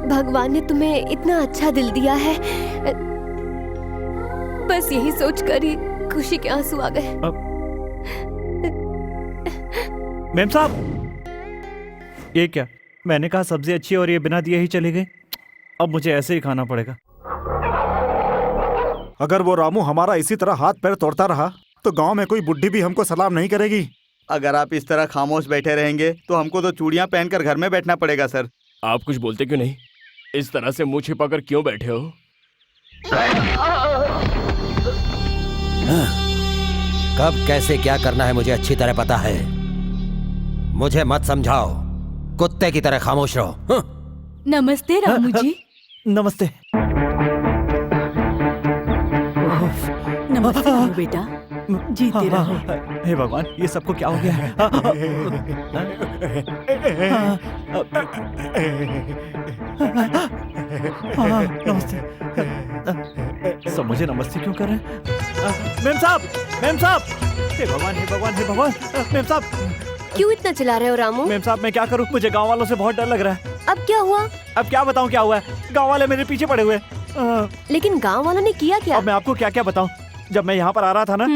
भगवान ने तुम्हें इतना अच्छा दिल दिया है, बस यही सोचकर ही खुशी के आंसू आ गए। मेम साहब, ये क्या, मैंने कहा सब्जी अच्छी है और ये बिना दिए ही चली गई। अब मुझे ऐसे ही खाना पड़ेगा। अगर वो रामू हमारा इसी तरह हाथ पैर तोड़ता रहा तो गांव में कोई बुढ़ी भी हमको सलाम नहीं करेगी। अगर आप इस तरह खामोश बैठे रहेंगे तो हमको तो चूड़ियां पहनकर घर में बैठना पड़ेगा सर। आप कुछ बोलते क्यों नहीं? इस तरह से मुंह छिपाकर क्यों बैठे हो? कब कैसे क्या करना है मुझे अच्छी तरह पता है। मुझे मत समझाओ, कुत्ते की तरह खामोश रहो। नमस्ते रामू जी। नमस्ते। नमस्ते रामू बेटा, जीते रहो। हे भगवान, ये सबको क्या हो गया है? नमस्ते। सब मुझे नमस्ते क्यों कर रहे हैं? मेम साहब, मेम साहब, हे भगवान, हे भगवान, हे भगवान, मेम साहब, क्यों इतना चिल्ला रहे हो रामू? मेम साहब मैं क्या करूँ, मुझे गांव वालों से बहुत डर लग रहा है। अब क्या हुआ? अब क्या बताऊँ क्या हुआ है, गांव वाले मेरे पीछे पड़े हुए हैं। लेकिन गांव वालों ने किया क्या? अब मैं आपको क्या क्या बताऊँ। जब मैं यहाँ पर आ रहा था ना,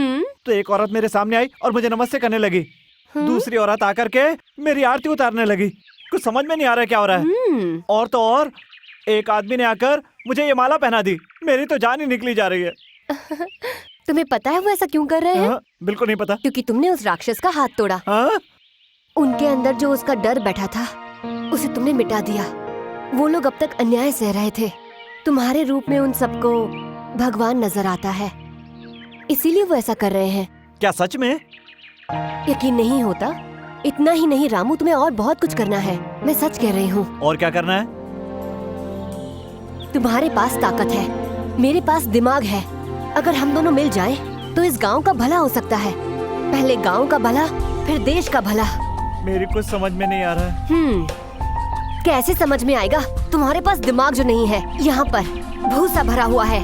तो एक औरत मेरे सामने आई और मुझे नमस्ते करने लगी। दूसरी औरत आकर के मेरी आरती उतारने लगी। कुछ समझ में नहीं आ रहा क्या हो रहा है। और तो और एक आदमी ने आकर मुझे ये माला पहना दी। मेरी तो जान ही निकली जा रही है। तुम्हें पता है वो ऐसा क्यों कर रहे हैं? बिल्कुल नहीं पता। क्योंकि तुमने उस राक्षस का हाथ तोड़ा। उनके अंदर जो उसका डर बैठा था उसे तुमने मिटा दिया। वो लोग अब तक अन्याय सह रहे थे। तुम्हारे रूप में उन सबको भगवान नजर आता है, इसीलिए वो ऐसा कर रहे हैं। क्या सच में? यकीन नहीं होता? इतना ही नहीं रामू, तुम्हें और बहुत कुछ करना है। मैं सच कह रही हूँ। और क्या करना है? तुम्हारे पास ताकत है, मेरे पास दिमाग है। अगर हम दोनों मिल जाएं, तो इस गांव का भला हो सकता है। पहले गांव का भला, फिर देश का भला। मेरी कुछ समझ में नहीं आ रहा है। कैसे समझ में आएगा? तुम्हारे पास दिमाग जो नहीं है, यहाँ पर भूसा भरा हुआ है।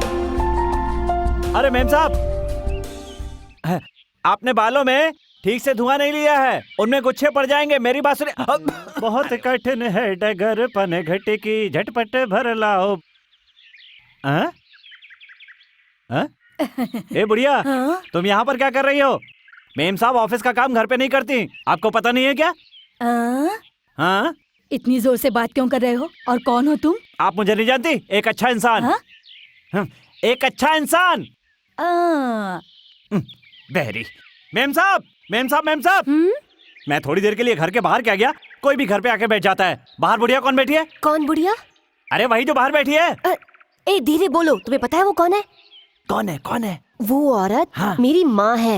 अरे मेम साहब, आपने बालों में ठीक से धुआं नहीं लिया है, उनमें गुच्छे पड़ जाएंगे। मेरी बात सुनिए। बहुत कठिन है डगर पन घट की, झटपट भर लाओ। ए बुढ़िया, तुम यहाँ पर क्या कर रही हो? मेम साहब ऑफिस का काम घर पे नहीं करती, आपको पता नहीं है क्या? हाँ? इतनी जोर से बात क्यों कर रहे हो? और कौन हो तुम? आप मुझे नहीं जानती? एक अच्छा इंसान। एक अच्छा इंसान। बहरी। मेम साहब, मेम साहब, मेम साहब। मैं थोड़ी देर के लिए घर के बाहर क्या गया, कोई भी घर पे आके बैठ जाता है। बाहर बुढ़िया कौन बैठी है? कौन बुढ़िया? अरे वही जो बाहर बैठी है। ए धीरे बोलो, तुम्हें पता है वो कौन है? कौन है? कौन है? वो औरत मेरी माँ है।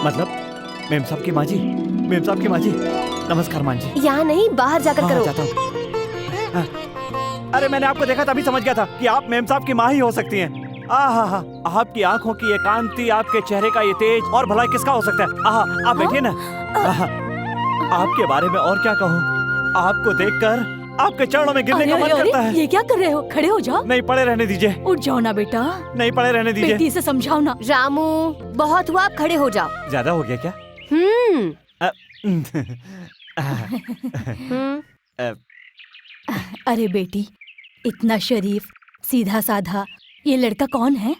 मतलब मेम साहब की माँ जी? मेम साहब की माँ जी, नमस्कार माँ जी। यहाँ नहीं, बाहर जाकर करो। जाता हूँ। अरे मैंने आपको देखा तभी समझ गया था कि आप मेम साहब की माँ ही हो सकती हैं। आहा, आपकी आंखों की ये कांति, आपके चेहरे का ये तेज, और भला किसका हो सकता है? आहा, आप बैठिए ना। आपके बारे में और क्या कहूँ, आपको देखकर आपके चरणों में गिरने का मन करता है। ये क्या कर रहे हो? खड़े हो जाओ। नहीं, पड़े रहने दीजिए। उठ जाओ ना बेटा। नहीं, पड़े रहने दीजिए। बेटी से समझाओ ना। रामू, बहुत हुआ, आप खड़े हो जाओ। ज्यादा हो गया क्या? अरे बेटी, इतना शरीफ, सीधा साधा, ये लड़का कौन है?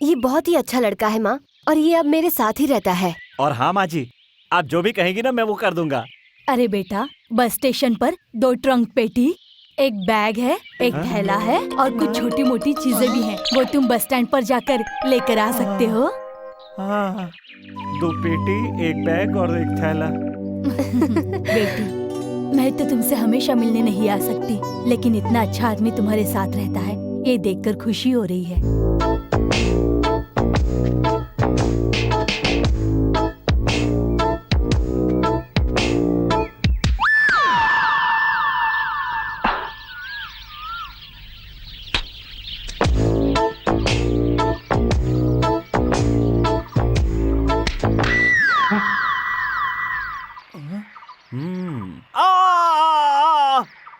ये बहुत ही अच्छा लड़का है माँ, और ये अब मेरे साथ ही रहता है। और हाँ माँ जी, आप जो भी कहेंगी ना मैं वो कर दूंगा। अरे बेटा, बस स्टेशन पर 2 ट्रंक पेटी, एक बैग है, एक थैला है, और कुछ छोटी मोटी चीजें भी हैं। वो तुम बस स्टैंड पर जाकर लेकर आ सकते हो। 2 पेटी, एक बैग और एक थैला। बेटी, मैं तो तुमसे हमेशा मिलने नहीं आ सकती, लेकिन इतना अच्छा आदमी तुम्हारे साथ रहता है, ये देखकर खुशी हो रही है।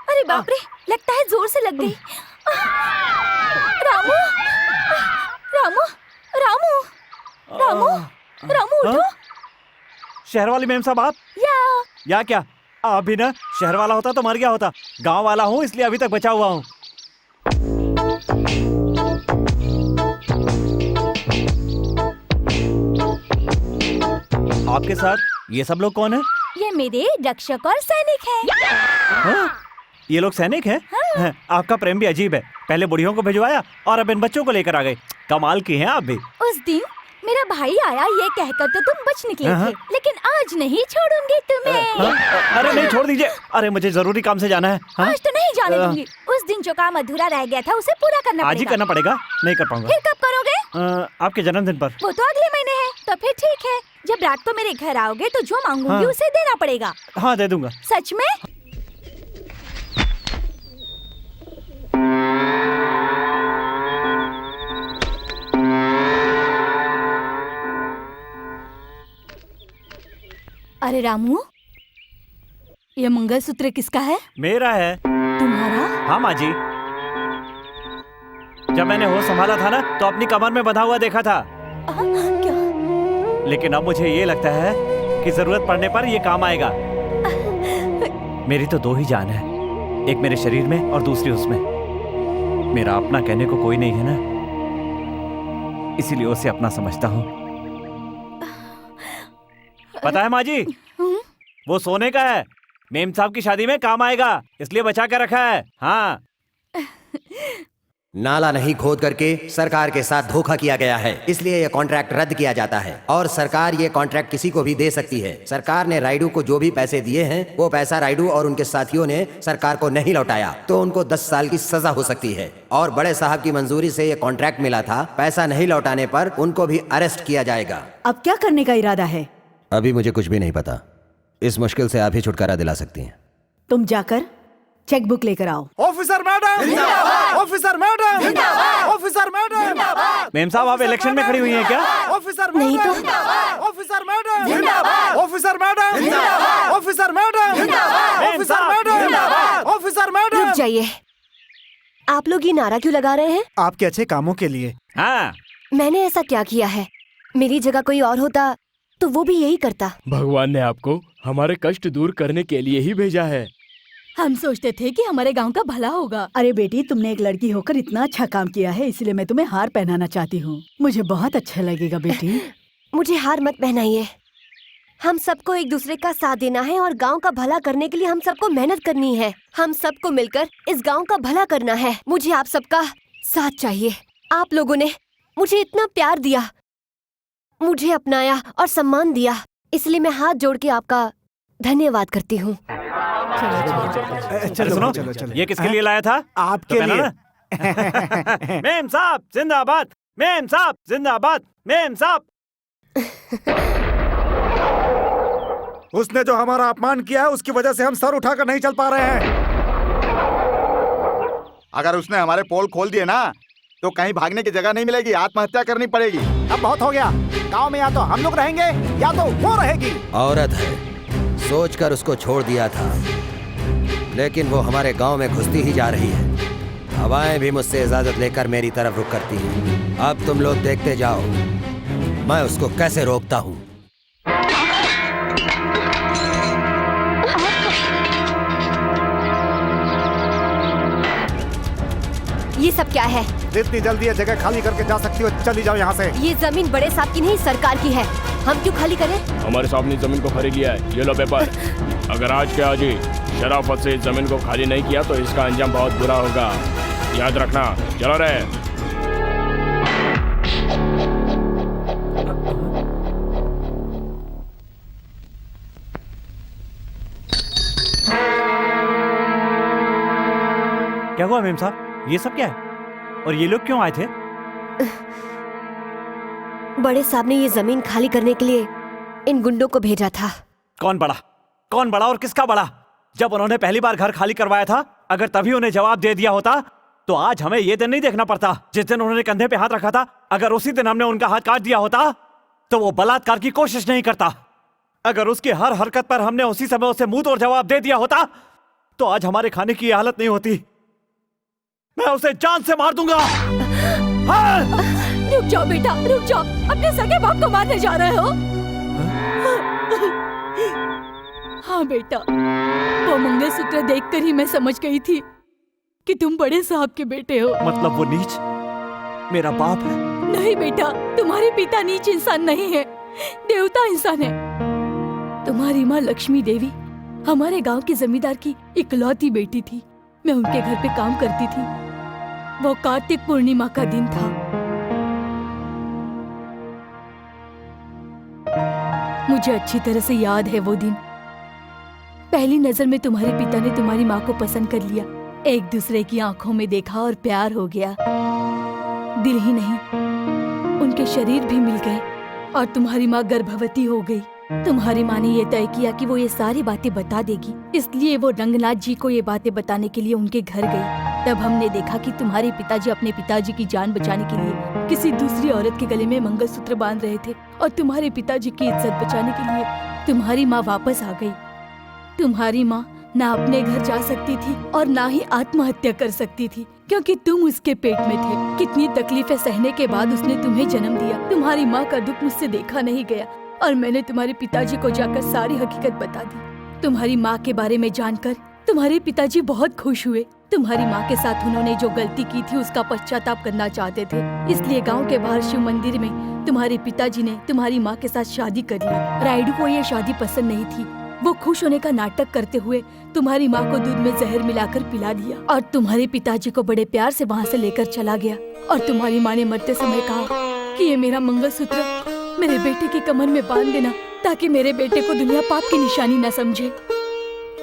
अरे बाप रे, लगता है जोर से लग गई। रामू, रामू, रामू, रामू, रामू उठो। शहर वाली मेम साहब आप? या क्या? आप भी ना, शहर वाला होता तो मर गया होता। गांव वाला हूँ इसलिए अभी तक बचा हुआ हूँ। आपके साथ ये सब लोग कौन है? ये मेरे रक्षक और सैनिक हैं। ये लोग सैनिक हैं? हाँ। आपका प्रेम भी अजीब है, पहले बुढ़ियों को भिजवाया और अब इन बच्चों को लेकर आ गए। कमाल की हैं आप भी। उस दिन मेरा भाई आया ये कहकर तो तुम बच निकले थे, लेकिन आज नहीं छोड़ूंगी तुम्हें। अरे नहीं, छोड़ दीजिए। अरे मुझे जरूरी काम से जाना है। आज तो नहीं जाने दूंगी। उस दिन जो काम अधूरा रह गया था उसे पूरा करना पड़ेगा। आज ही करना पड़ेगा, नहीं कर पाऊंगा। फिर कब करोगे? आपके जन्मदिन पर। वो तो अगले महीने है। तो फिर ठीक है, जब रात को मेरे घर आओगे तो जो मांगूंगी उसे देना पड़ेगा। हाँ, दे दूंगा। सच में? अरे रामू, ये मंगलसूत्र किसका है? मेरा है। तुम्हारा? हाँ माँ जी, जब मैंने होश संभाला था ना तो अपनी कमर में बंधा हुआ देखा था। क्या? लेकिन अब मुझे ये लगता है कि जरूरत पड़ने पर ये काम आएगा। मेरी तो दो ही जान है, एक मेरे शरीर में और दूसरी उसमें। मेरा अपना कहने को कोई नहीं है ना, इसीलिए उसे अपना समझता हूँ। पता है माँ जी, वो सोने का है, मेम साहब की शादी में काम आएगा, इसलिए बचा कर रखा है। हाँ, नाला नहीं खोद करके सरकार के साथ धोखा किया गया है, इसलिए यह कॉन्ट्रैक्ट रद्द किया जाता है और सरकार ये कॉन्ट्रैक्ट किसी को भी दे सकती है। सरकार ने राइडू को जो भी पैसे दिए हैं वो पैसा राइडू और उनके साथियों ने सरकार को नहीं लौटाया तो उनको 10 साल की सजा हो सकती है। और बड़े साहब की मंजूरी से ये कॉन्ट्रैक्ट मिला था, पैसा नहीं लौटाने पर उनको भी अरेस्ट किया जाएगा। अब क्या करने का इरादा है? अभी मुझे कुछ भी नहीं पता, इस मुश्किल से आप ही छुटकारा दिला सकती हैं। तुम जाकर चेकबुक लेकर आओ। Officer madam, officer madam, officer madam. Ma'am साहब आप इलेक्शन में खड़ी हुई हैं क्या? ऑफिसर नहीं तो officer madam, officer madam, officer madam, officer madam, officer madam. रुक जाइए, आप लोग ये नारा क्यों लगा रहे हैं? आपके अच्छे कामों के लिए। हाँ, मैंने ऐसा क्या किया है? मेरी जगह कोई और होता तो वो भी यही करता। भगवान ने आपको हमारे कष्ट दूर करने के लिए ही भेजा है। हम सोचते थे कि हमारे गांव का भला होगा। अरे बेटी, तुमने एक लड़की होकर इतना अच्छा काम किया है, इसलिए मैं तुम्हें हार पहनाना चाहती हूँ। मुझे बहुत अच्छा लगेगा बेटी। मुझे हार मत पहनाइए। हम सबको एक दूसरे का साथ देना है और गांव का भला करने के लिए हम सबको मेहनत करनी है। हम सबको मिलकर इस गांव का भला करना है। मुझे आप सबका साथ चाहिए। आप लोगों ने मुझे इतना प्यार दिया, मुझे अपनाया और सम्मान दिया, इसलिए मैं हाथ जोड़ के आपका धन्यवाद करती हूँ। अरे सुनो, ये किसके लिए लाया था? आपके तो लिए। मेम साहब जिंदाबाद, मेम साहब जिंदाबाद, मेम साहब। उसने जो हमारा अपमान किया है उसकी वजह से हम सर उठाकर नहीं चल पा रहे हैं। अगर उसने हमारे पोल खोल दिए ना तो कहीं भागने की जगह नहीं मिलेगी, आत्महत्या करनी पड़ेगी। अब बहुत हो गया, गांव में या तो हम लोग रहेंगे या तो वो रहेगी। औरत है, सोचकर उसको छोड़ दिया था, लेकिन वो हमारे गांव में घुसती ही जा रही है। हवाएं भी मुझसे इजाजत लेकर मेरी तरफ रुख करती हैं। अब तुम लोग देखते जाओ मैं उसको कैसे रोकता हूँ। ये सब क्या है? जितनी जल्दी ये जगह खाली करके जा सकती हो चली जाओ यहाँ से। ये जमीन बड़े साहब की नहीं, सरकार की है। हम क्यों खाली करें? हमारे साहब ने जमीन को खरीद लिया है, ये लो पेपर। अगर आज के आज ही शराफत से इस जमीन को खाली नहीं किया तो इसका अंजाम बहुत बुरा होगा, याद रखना। चलो रे। क्या हुआ मेम साहब? ये सब क्या है और ये लोग क्यों आए थे? बड़े साहब ने ये जमीन खाली करने के लिए इन गुंडों को भेजा था। कौन बड़ा? कौन बड़ा और किसका बड़ा? जब उन्होंने पहली बार घर खाली करवाया था, अगर तभी उन्हें जवाब दे दिया होता तो आज हमें ये दिन नहीं देखना पड़ता। जिस दिन उन्होंने कंधे पे हाथ रखा था, अगर उसी दिन हमने उनका हाथ काट दिया होता तो वो बलात्कार की कोशिश नहीं करता। अगर उसकी हर हरकत पर हमने उसी समय उसे मुंह तोड़ जवाब दे दिया होता तो आज हमारे खाने की हालत नहीं होती। मैं उसे जान से मार दूंगा। हाँ! रुक जाओ बेटा, रुक जाओ। अपने सगे बाप को मारने जा रहे हो? हाँ बेटा, वो मंगलसूत्र देखकर ही मैं समझ गई थी कि तुम बड़े साहब के बेटे हो। मतलब वो नीच मेरा बाप है? नहीं बेटा, तुम्हारे पिता नीच इंसान नहीं है, देवता इंसान है। तुम्हारी माँ लक्ष्मी देवी हमारे गांव की जमींदार की इकलौती बेटी थी। मैं उनके घर पे काम करती थी। वो कार्तिक पूर्णिमा का दिन था। मुझे अच्छी तरह से याद है वो दिन। पहली नजर में तुम्हारे पिता ने तुम्हारी माँ को पसंद कर लिया। एक दूसरे की आंखों में देखा और प्यार हो गया। दिल ही नहीं, उनके शरीर भी मिल गए और तुम्हारी माँ गर्भवती हो गई। तुम्हारी माँ ने ये तय किया कि वो ये सारी बातें बता देगी, इसलिए वो रंगनाथ जी को ये बातें बताने के लिए उनके घर गई। तब हमने देखा कि तुम्हारे पिताजी अपने पिताजी की जान बचाने के लिए किसी दूसरी औरत के गले में मंगलसूत्र बांध रहे थे और तुम्हारे पिताजी की इज्जत बचाने के लिए तुम्हारी माँ वापस आ गई। तुम्हारी माँ ना अपने घर जा सकती थी और ना ही आत्महत्या कर सकती थी, क्योंकि तुम उसके पेट में थे। कितनी तकलीफें सहने के बाद उसने तुम्हें जन्म दिया। तुम्हारी माँ का दुख मुझसे देखा नहीं गया, और मैंने तुम्हारे पिताजी को जाकर सारी हकीकत बता दी। तुम्हारी माँ के बारे में जानकर तुम्हारे पिताजी बहुत खुश हुए। तुम्हारी माँ के साथ उन्होंने जो गलती की थी उसका पश्चाताप करना चाहते थे, इसलिए गांव के बाहर शिव मंदिर में तुम्हारे पिताजी ने तुम्हारी माँ के साथ शादी कर ली। रायडू को ये शादी पसंद नहीं थी। वो खुश होने का नाटक करते हुए तुम्हारी माँ को दूध में जहर मिलाकर पिला दिया और तुम्हारे पिताजी को बड़े प्यार से वहाँ से लेकर चला गया। और तुम्हारी माँ ने मरते समय कहा कि ये मेरा मंगलसूत्र मेरे बेटे की कमर में बांध देना, ताकि मेरे बेटे को दुनिया पाप की निशानी न समझे।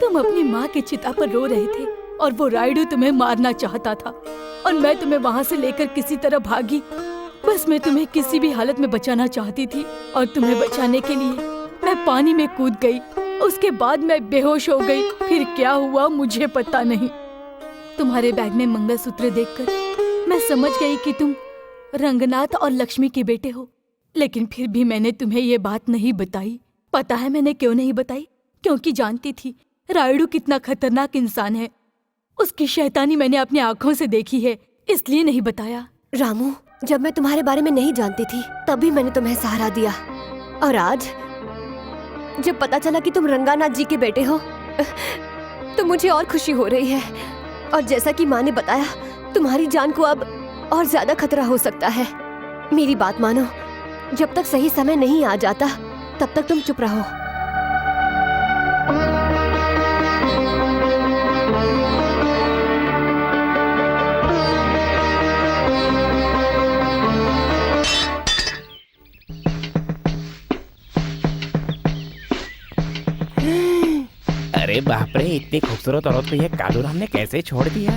तुम अपनी माँ की चिता पर रो रहे थे और वो रायडू तुम्हें मारना चाहता था और मैं तुम्हें वहाँ से लेकर किसी तरह भागी। बस मैं तुम्हें किसी भी हालत में बचाना चाहती थी और तुम्हें बचाने के लिए मैं पानी में कूद गई। उसके बाद मैं बेहोश हो गई। फिर क्या हुआ मुझे पता नहीं। तुम्हारे बैग में मंगलसूत्र देखकर मैं समझ गई कि तुम रंगनाथ और लक्ष्मी के बेटे हो, लेकिन फिर भी मैंने तुम्हें ये बात नहीं बताई। पता है मैंने क्यों नहीं बताई? क्योंकि जानती थी रायडू कितना खतरनाक इंसान है। उसकी शैतानी मैंने अपनी आंखों से देखी है, इसलिए नहीं बताया। रामू, जब मैं तुम्हारे बारे में नहीं जानती थी तभी मैंने तुम्हें सहारा दिया, और आज जब पता चला कि तुम रंगानाथ जी के बेटे हो तो मुझे और खुशी हो रही है। और जैसा कि माँ ने बताया, तुम्हारी जान को अब और ज्यादा खतरा हो सकता है। मेरी बात मानो, जब तक सही समय नहीं आ जाता तब तक तुम चुप रहो। अरे बाप रे, इतनी खूबसूरत औरत को ये कालू राम ने कैसे छोड़ दिया?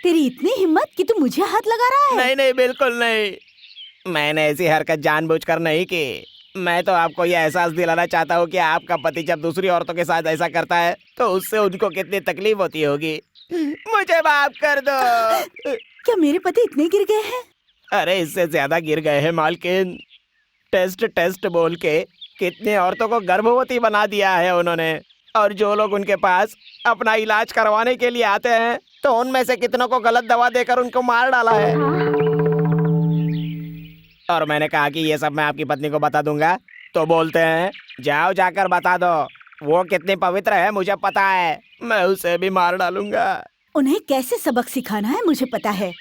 तेरी इतनी हिम्मत कि तू मुझे हाथ लगा रहा है? नहीं नहीं, बिल्कुल नहीं। मैंने ऐसी हरकत जानबूझकर नहीं की। मैं तो आपको ये एहसास दिलाना चाहता हूँ कि आपका पति जब दूसरी औरतों के साथ ऐसा करता है तो उससे उनको कितनी तकलीफ होती होगी। मुझे माफ कर दो। क्या मेरे पति इतने गिर गए हैं? अरे इससे ज्यादा गिर गए हैं मालकिन। टेस्ट टेस्ट बोल के कितनी औरतों को गर्भवती बना दिया है उन्होंने। और जो लोग उनके पास अपना इलाज करवाने के लिए आते हैं तो उनमें से कितनों को गलत दवा देकर उनको मार डाला है। और मैंने कहा कि ये सब मैं आपकी पत्नी को बता दूंगा, तो बोलते हैं जाओ जाकर बता दो। वो कितनी पवित्र है मुझे पता है, मैं उसे भी मार डालूंगा। उन्हें कैसे सबक सिखाना है मुझे पता है।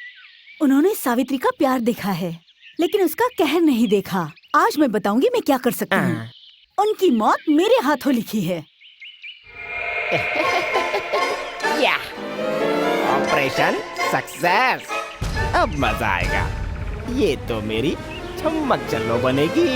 उन्होंने सावित्री का प्यार देखा है, लेकिन उसका कहर नहीं देखा। आज मैं बताऊंगी मैं क्या कर सकती हूँ। उनकी मौत मेरे हाथों लिखी है। Operation success. अब मजा आएगा। ये तो मेरी चम्मक चल्लो बनेगी।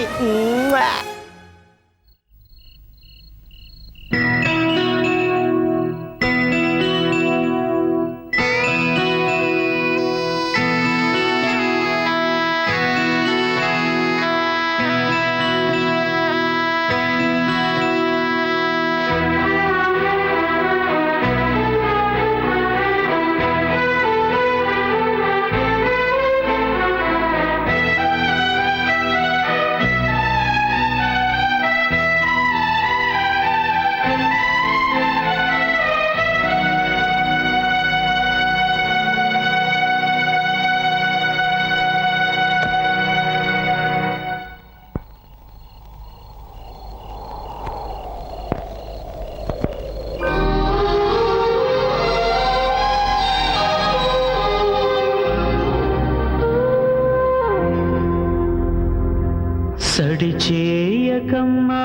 సడిచేయకమ్మా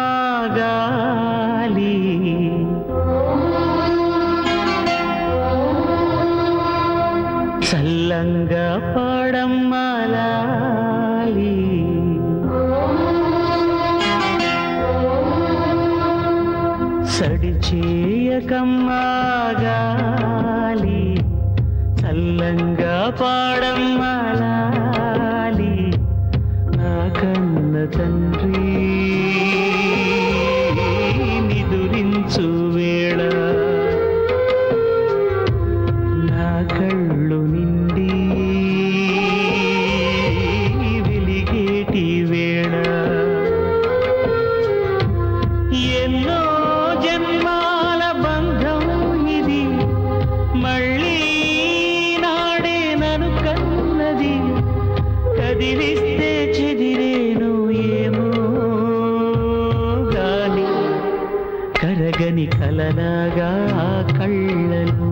గాలి చల్లంగా పాడమ్మా లాలి సడిచేయకమ్మా గాలి చల్లంగా పాడమ్మా లాలి నా కన్న తండ్రి నిదురించు వేళ నా కళ్ళు నిండి వెలిగేటి వేళ కదిలిస్తే చెదిరేను ఏమో గాలి కరగని కలలాగా ఆ కళ్ళలు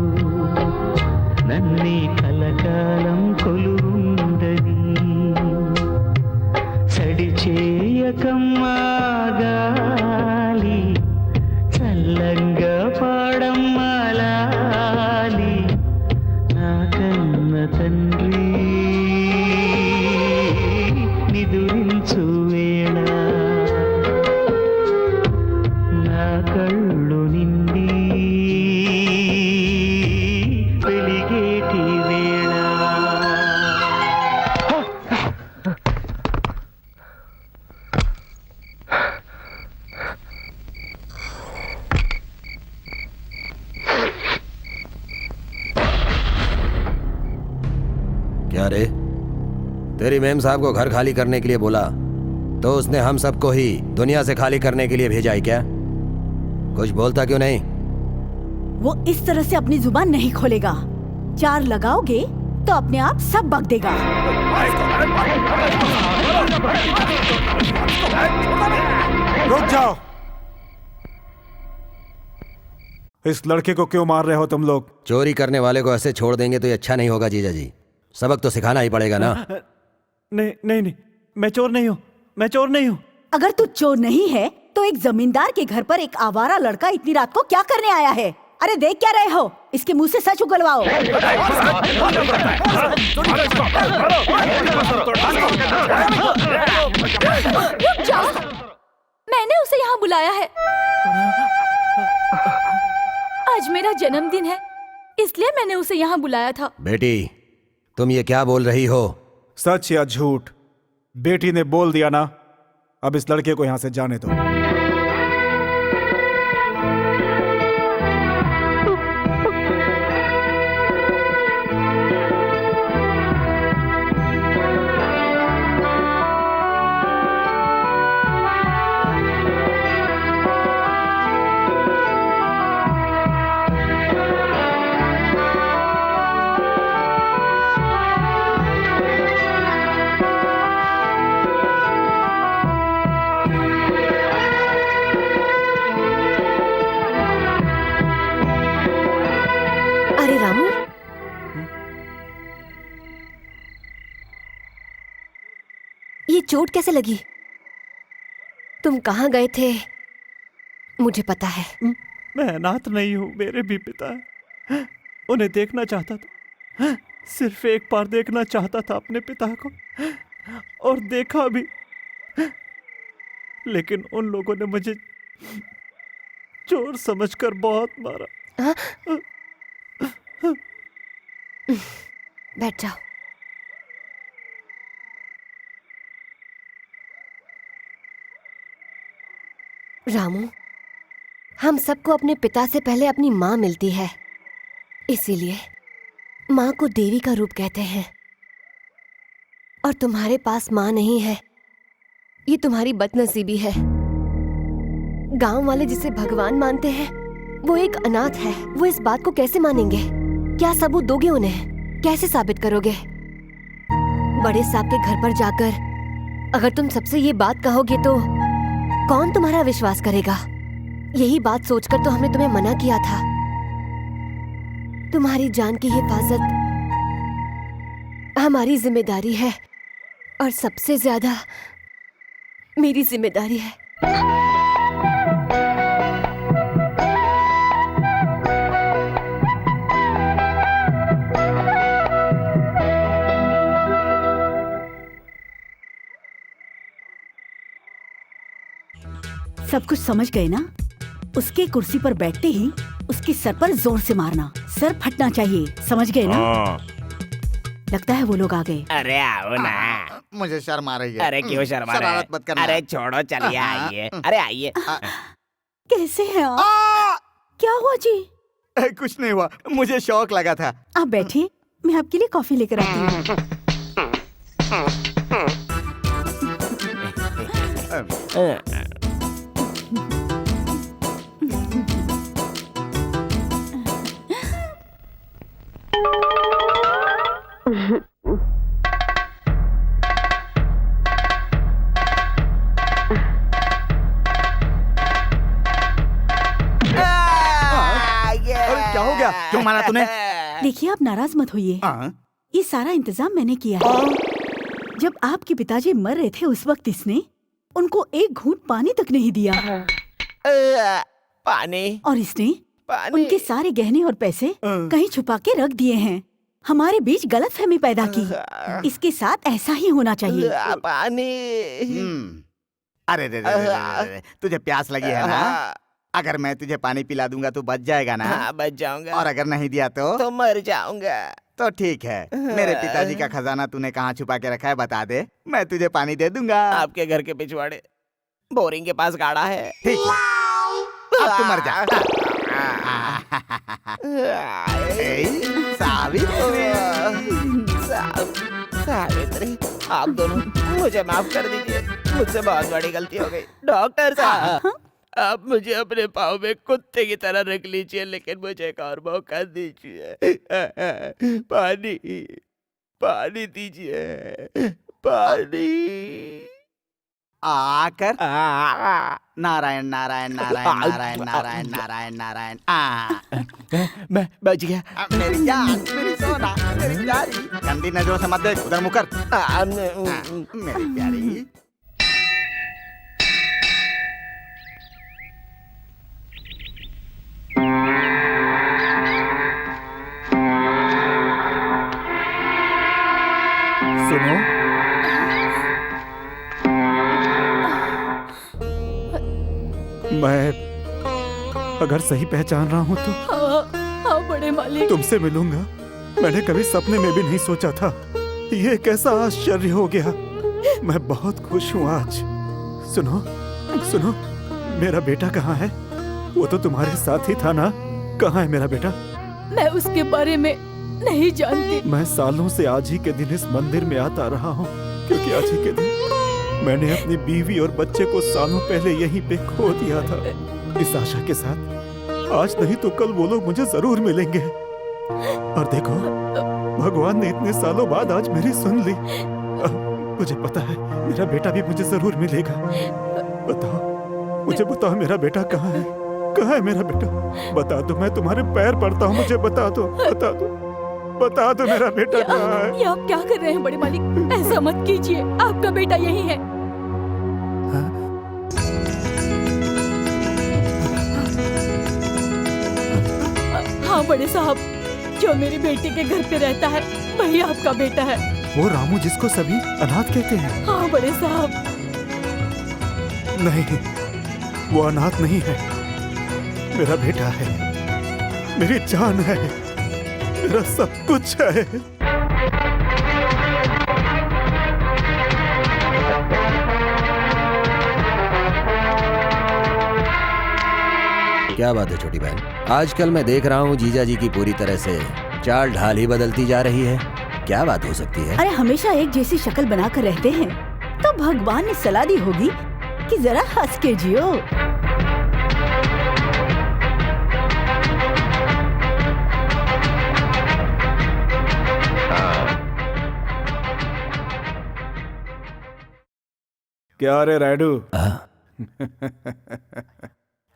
నన్నే కలకాలం కొలువుండని సడి చేయకమ్మా గాలి చల్లంగా పాడమ్మా లాలి నా కన్న తండ్రి నిదురించు వేళ నా కళ్ళు నిండి వెలిగేటి వేళ क्या रे, तेरी मेम साहब को घर खाली करने के लिए बोला तो उसने हम सबको ही दुनिया से खाली करने के लिए भेजा है क्या? कुछ बोलता क्यों नहीं? वो इस तरह से अपनी जुबान नहीं खोलेगा। 4 लगाओगे तो अपने आप सब बक देगा। रुक जाओ। इस लड़के को क्यों मार रहे हो तुम लोग? चोरी करने वाले को ऐसे छोड़ देंगे तो ये अच्छा नहीं होगा जीजा जी। सबक तो सिखाना ही पड़ेगा ना। नहीं नहीं नहीं, मैं चोर नहीं हूँ, मैं चोर नहीं हूँ। अगर तू चोर नहीं है तो एक जमींदार के घर पर एक आवारा लड़का इतनी रात को क्या करने आया है? अरे देख क्या रहे हो? इसके मुंह से सच उगलवाओ। रुक जाओ, मैंने उसे यहाँ बुलाया है। आज मेरा जन्मदिन है, इसलिए मैंने उसे यहाँ बुलाया था। बेटी, तुम ये क्या बोल रही हो? सच या झूठ? बेटी ने बोल दिया ना, अब इस लड़के को यहाँ से जाने दो। अरे रामू, ये चोट कैसे लगी? तुम कहाँ गए थे? मुझे पता है। मैं अनाथ नहीं हूँ, मेरे भी पिता हैं। उन्हें देखना चाहता था, सिर्फ एक बार देखना चाहता था अपने पिता को, और देखा भी। लेकिन उन लोगों ने मुझे चोर समझकर बहुत मारा। बैठ जाओ। रामू, हम सबको अपने पिता से पहले अपनी माँ मिलती है, इसीलिए माँ को देवी का रूप कहते हैं। और तुम्हारे पास माँ नहीं है, ये तुम्हारी बदनसीबी है। गांव वाले जिसे भगवान मानते हैं वो एक अनाथ है। वो इस बात को कैसे मानेंगे? क्या सबूत दोगे उन्हें? कैसे साबित करोगे? बड़े साहब के घर पर जाकर अगर तुम सबसे ये बात कहोगे तो कौन तुम्हारा विश्वास करेगा? यही बात सोचकर तो हमने तुम्हें मना किया था। तुम्हारी जान की हिफाजत हमारी जिम्मेदारी है, और सबसे ज्यादा मेरी जिम्मेदारी है। सब कुछ समझ गए ना? उसके कुर्सी पर बैठते ही उसके सर पर जोर से मारना, सर फटना चाहिए। समझ गए ना? लगता है वो लोग आ गए। अरे आओ ना। मुझे शर्म आ रही है। अरे क्यों शर्मा रहे? शरारत मत करना। अरे छोड़ो, चलिए आइए। अरे आइए। कैसे हैं आप? क्या हुआ जी? कुछ नहीं हुआ, मुझे शौक लगा था। आप बैठिए, मैं आपके लिए कॉफी लेकर आती हूँ। क्यों मारा तूने? देखिए आप नाराज मत होइए, ये सारा इंतजाम मैंने किया है। जब आपके पिताजी मर रहे थे उस वक्त इसने उनको एक घूंट पानी तक नहीं दिया। पानी? और इसने पानी? उनके सारे गहने और पैसे कहीं छुपा के रख दिए हैं। हमारे बीच गलतफहमी पैदा की। इसके साथ ऐसा ही होना चाहिए। पानी? अरे रे रे रे रे रे, तुझे प्यास लगी है ना? अगर मैं तुझे पानी पिला दूंगा तो बच जाएगा ना? हाँ, बच जाऊंगा। और अगर नहीं दिया तो मर जाऊंगा। तो ठीक है, मेरे पिताजी का खजाना तूने कहाँ छुपा के रखा है बता दे, मैं तुझे पानी दे दूंगा। आपके घर के पिछवाड़े बोरिंग के पास गाड़ा है। ठीक है, अब तू मर जा। सावित्री, आप दोनों मुझे माफ कर दीजिए, मुझसे बहुत बड़ी गलती हो गई। डॉक्टर साहब, आप मुझे अपने पाँव में कुत्ते की तरह रख लीजिए, लेकिन मुझे एक और मौका दीजिए। पानी, पानी दीजिए, पानी। आकर नारायण नारायण नारायण नारायण नारायण नारायण नारायण। मैं बच गया। मेरी जान, मेरी सोना, मेरी प्यारी, गंदी नजरों से मत देख, उधर मुकर। मेरी प्यारी। सुनो, मैं अगर सही पहचान रहा हूँ तो हाँ बड़े मालिक, तुमसे मिलूंगा। मैंने कभी सपने में भी नहीं सोचा था। ये कैसा आश्चर्य हो गया। मैं बहुत खुश हूँ आज। सुनो सुनो, मेरा बेटा कहाँ है? वो तो तुम्हारे साथ ही था ना? कहाँ है मेरा बेटा? मैं उसके बारे में नहीं जानती। मैं सालों से आज ही के दिन इस मंदिर में आता रहा हूँ, क्योंकि आज ही के दिन मैंने अपनी बीवी और बच्चे को सालों पहले यहीं पे खो दिया था। इस आशा के साथ आज नहीं तो कल वो लोग मुझे जरूर मिलेंगे। और देखो, भगवान ने इतने सालों बाद आज मेरी सुन ली। मुझे पता है मेरा बेटा भी मुझे जरूर मिलेगा। बताओ, मुझे बताओ मेरा बेटा कहाँ है? कहाँ है मेरा बेटा? बता दो, मैं तुम्हारे पैर पड़ता हूँ, मुझे बता दो, बता दो, बता दो मेरा बेटा कहाँ है? ये आप क्या कर रहे हैं बड़े मालिक? ऐसा मत कीजिए, आपका बेटा यही है। हाँ बड़े साहब, जो मेरी बेटी के घर पे रहता है वही आपका बेटा है। वो रामू जिसको सभी अनाथ कहते हैं? हाँ बड़े साहब। नहीं, वो अनाथ नहीं है, मेरा बेटा है, मेरी जान है, मेरा सब कुछ है। क्या बात है छोटी बहन? आजकल मैं देख रहा हूँ जीजा जी की पूरी तरह से चाल ढाल ही बदलती जा रही है। क्या बात हो सकती है? अरे हमेशा एक जैसी शक्ल बनाकर रहते हैं तो भगवान ने सलाह दी होगी कि जरा हंस के जियो। क्या रे रायडू?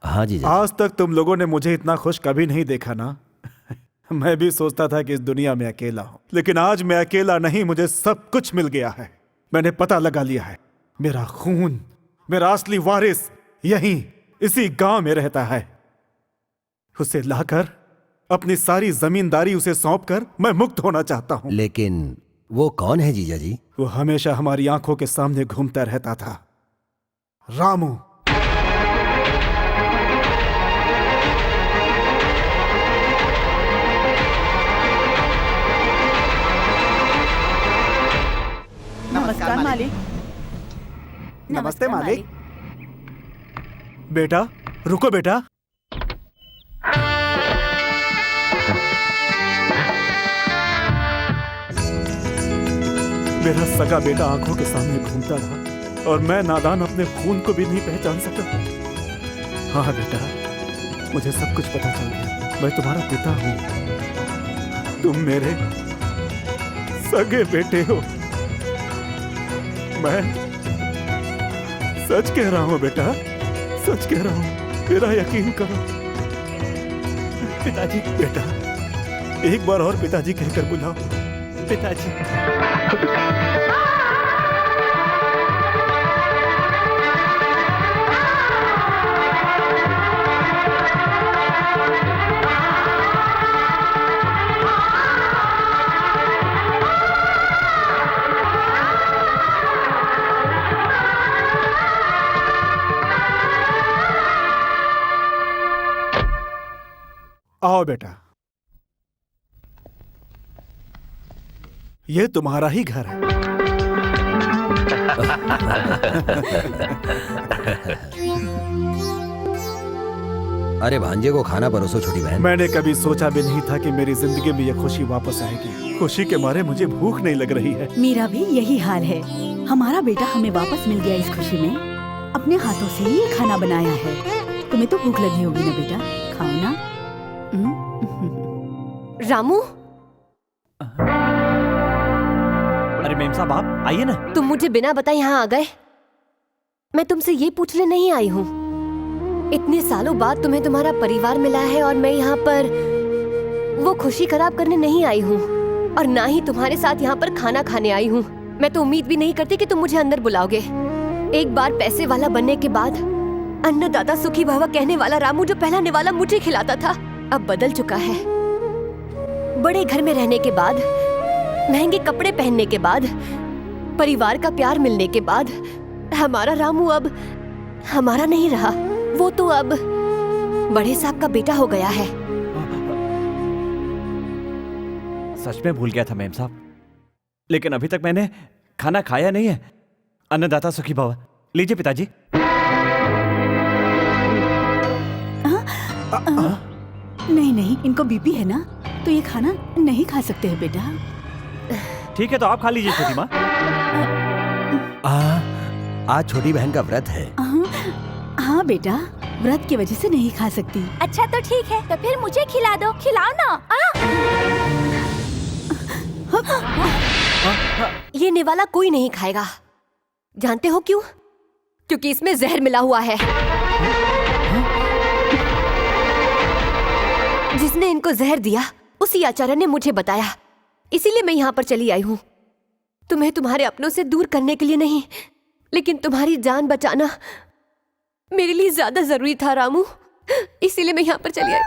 हाँ जीजा। आज तक तुम लोगों ने मुझे इतना खुश कभी नहीं देखा ना। मैं भी सोचता था कि इस दुनिया में अकेला हूं, लेकिन आज मैं अकेला नहीं, मुझे सब कुछ मिल गया है। मैंने पता लगा लिया है, मेरा खून, मेरा असली वारिस यहीं इसी गांव में रहता है। उसे लाकर अपनी सारी जमींदारी उसे सौंपकर मैं मुक्त होना चाहता हूं। लेकिन वो कौन है जीजा जी? वो हमेशा हमारी आंखों के सामने घूमता रहता था, रामू। नमस्कार मालिक। नमस्ते मालिक। बेटा रुको बेटा। मेरा सगा बेटा आंखों के सामने घूमता रहा और मैं नादान अपने खून को भी नहीं पहचान सका। हाँ बेटा, मुझे सब कुछ पता चल गया। मैं तुम्हारा पिता हूं, तुम मेरे सगे बेटे हो। मैं सच कह रहा हूं बेटा, सच कह रहा हूं, मेरा यकीन करो। पिताजी, बेटा एक बार और पिताजी कहकर बुलाओ। पिताजी। आओ बेटा, ये तुम्हारा ही घर है। अरे भांजे को खाना परोसो छोटी बहन। मैंने कभी सोचा भी नहीं था कि मेरी जिंदगी में ये खुशी वापस आएगी। खुशी के मारे मुझे भूख नहीं लग रही है। मेरा भी यही हाल है। हमारा बेटा हमें वापस मिल गया इस खुशी में। अपने हाथों से ही ये खाना बनाया है। तुम्हें तो भूख लगी होगी ना बेटा, खाओ ना। रामू, अरे मेम साहब आप आइए ना। तुम मुझे बिना बताए यहाँ आ गए। मैं तुमसे ये पूछने नहीं आई हूँ। इतने सालों बाद तुम्हें तुम्हारा परिवार मिला है और मैं यहाँ पर वो खुशी खराब करने नहीं आई हूँ, और ना ही तुम्हारे साथ यहाँ पर खाना खाने आई हूँ। मैं तो उम्मीद भी नहीं करती कि तुम मुझे अंदर बुलाओगे। एक बार पैसे वाला बनने के बाद अन्नदाता सुखी भव कहने वाला रामू जो पहला निवाला मुझे खिलाता था, अब बदल चुका है। बड़े घर में रहने के बाद, महंगे कपड़े पहनने के बाद, परिवार का प्यार मिलने के बाद हमारा रामू अब हमारा नहीं रहा। वो तो अब बड़े साहब का बेटा हो गया है। सच में भूल गया था मेम साहब, लेकिन अभी तक मैंने खाना खाया नहीं है। अन्नदाता सुखी भव। लीजिए पिताजी। नहीं नहीं, इनको बीपी है ना, तो ये खाना नहीं खा सकते हैं बेटा। ठीक है, तो आप खा लीजिए छोटी माँ। आज छोटी बहन का व्रत है। हाँ बेटा, व्रत की वजह से नहीं खा सकती। अच्छा तो ठीक है, तो फिर मुझे खिला दो, खिलाओ ना। ये निवाला कोई नहीं खाएगा। जानते हो क्यों? क्योंकि इसमें जहर मिला हुआ है। जिसने इनको जहर दिया उसी आचार्य ने मुझे बताया, इसीलिए मैं यहाँ पर चली आई हूँ। तुम्हें तुम्हारे अपनों से दूर करने के लिए नहीं, लेकिन तुम्हारी जान बचाना मेरे लिए ज्यादा जरूरी था रामू, इसीलिए मैं यहाँ पर चली आई।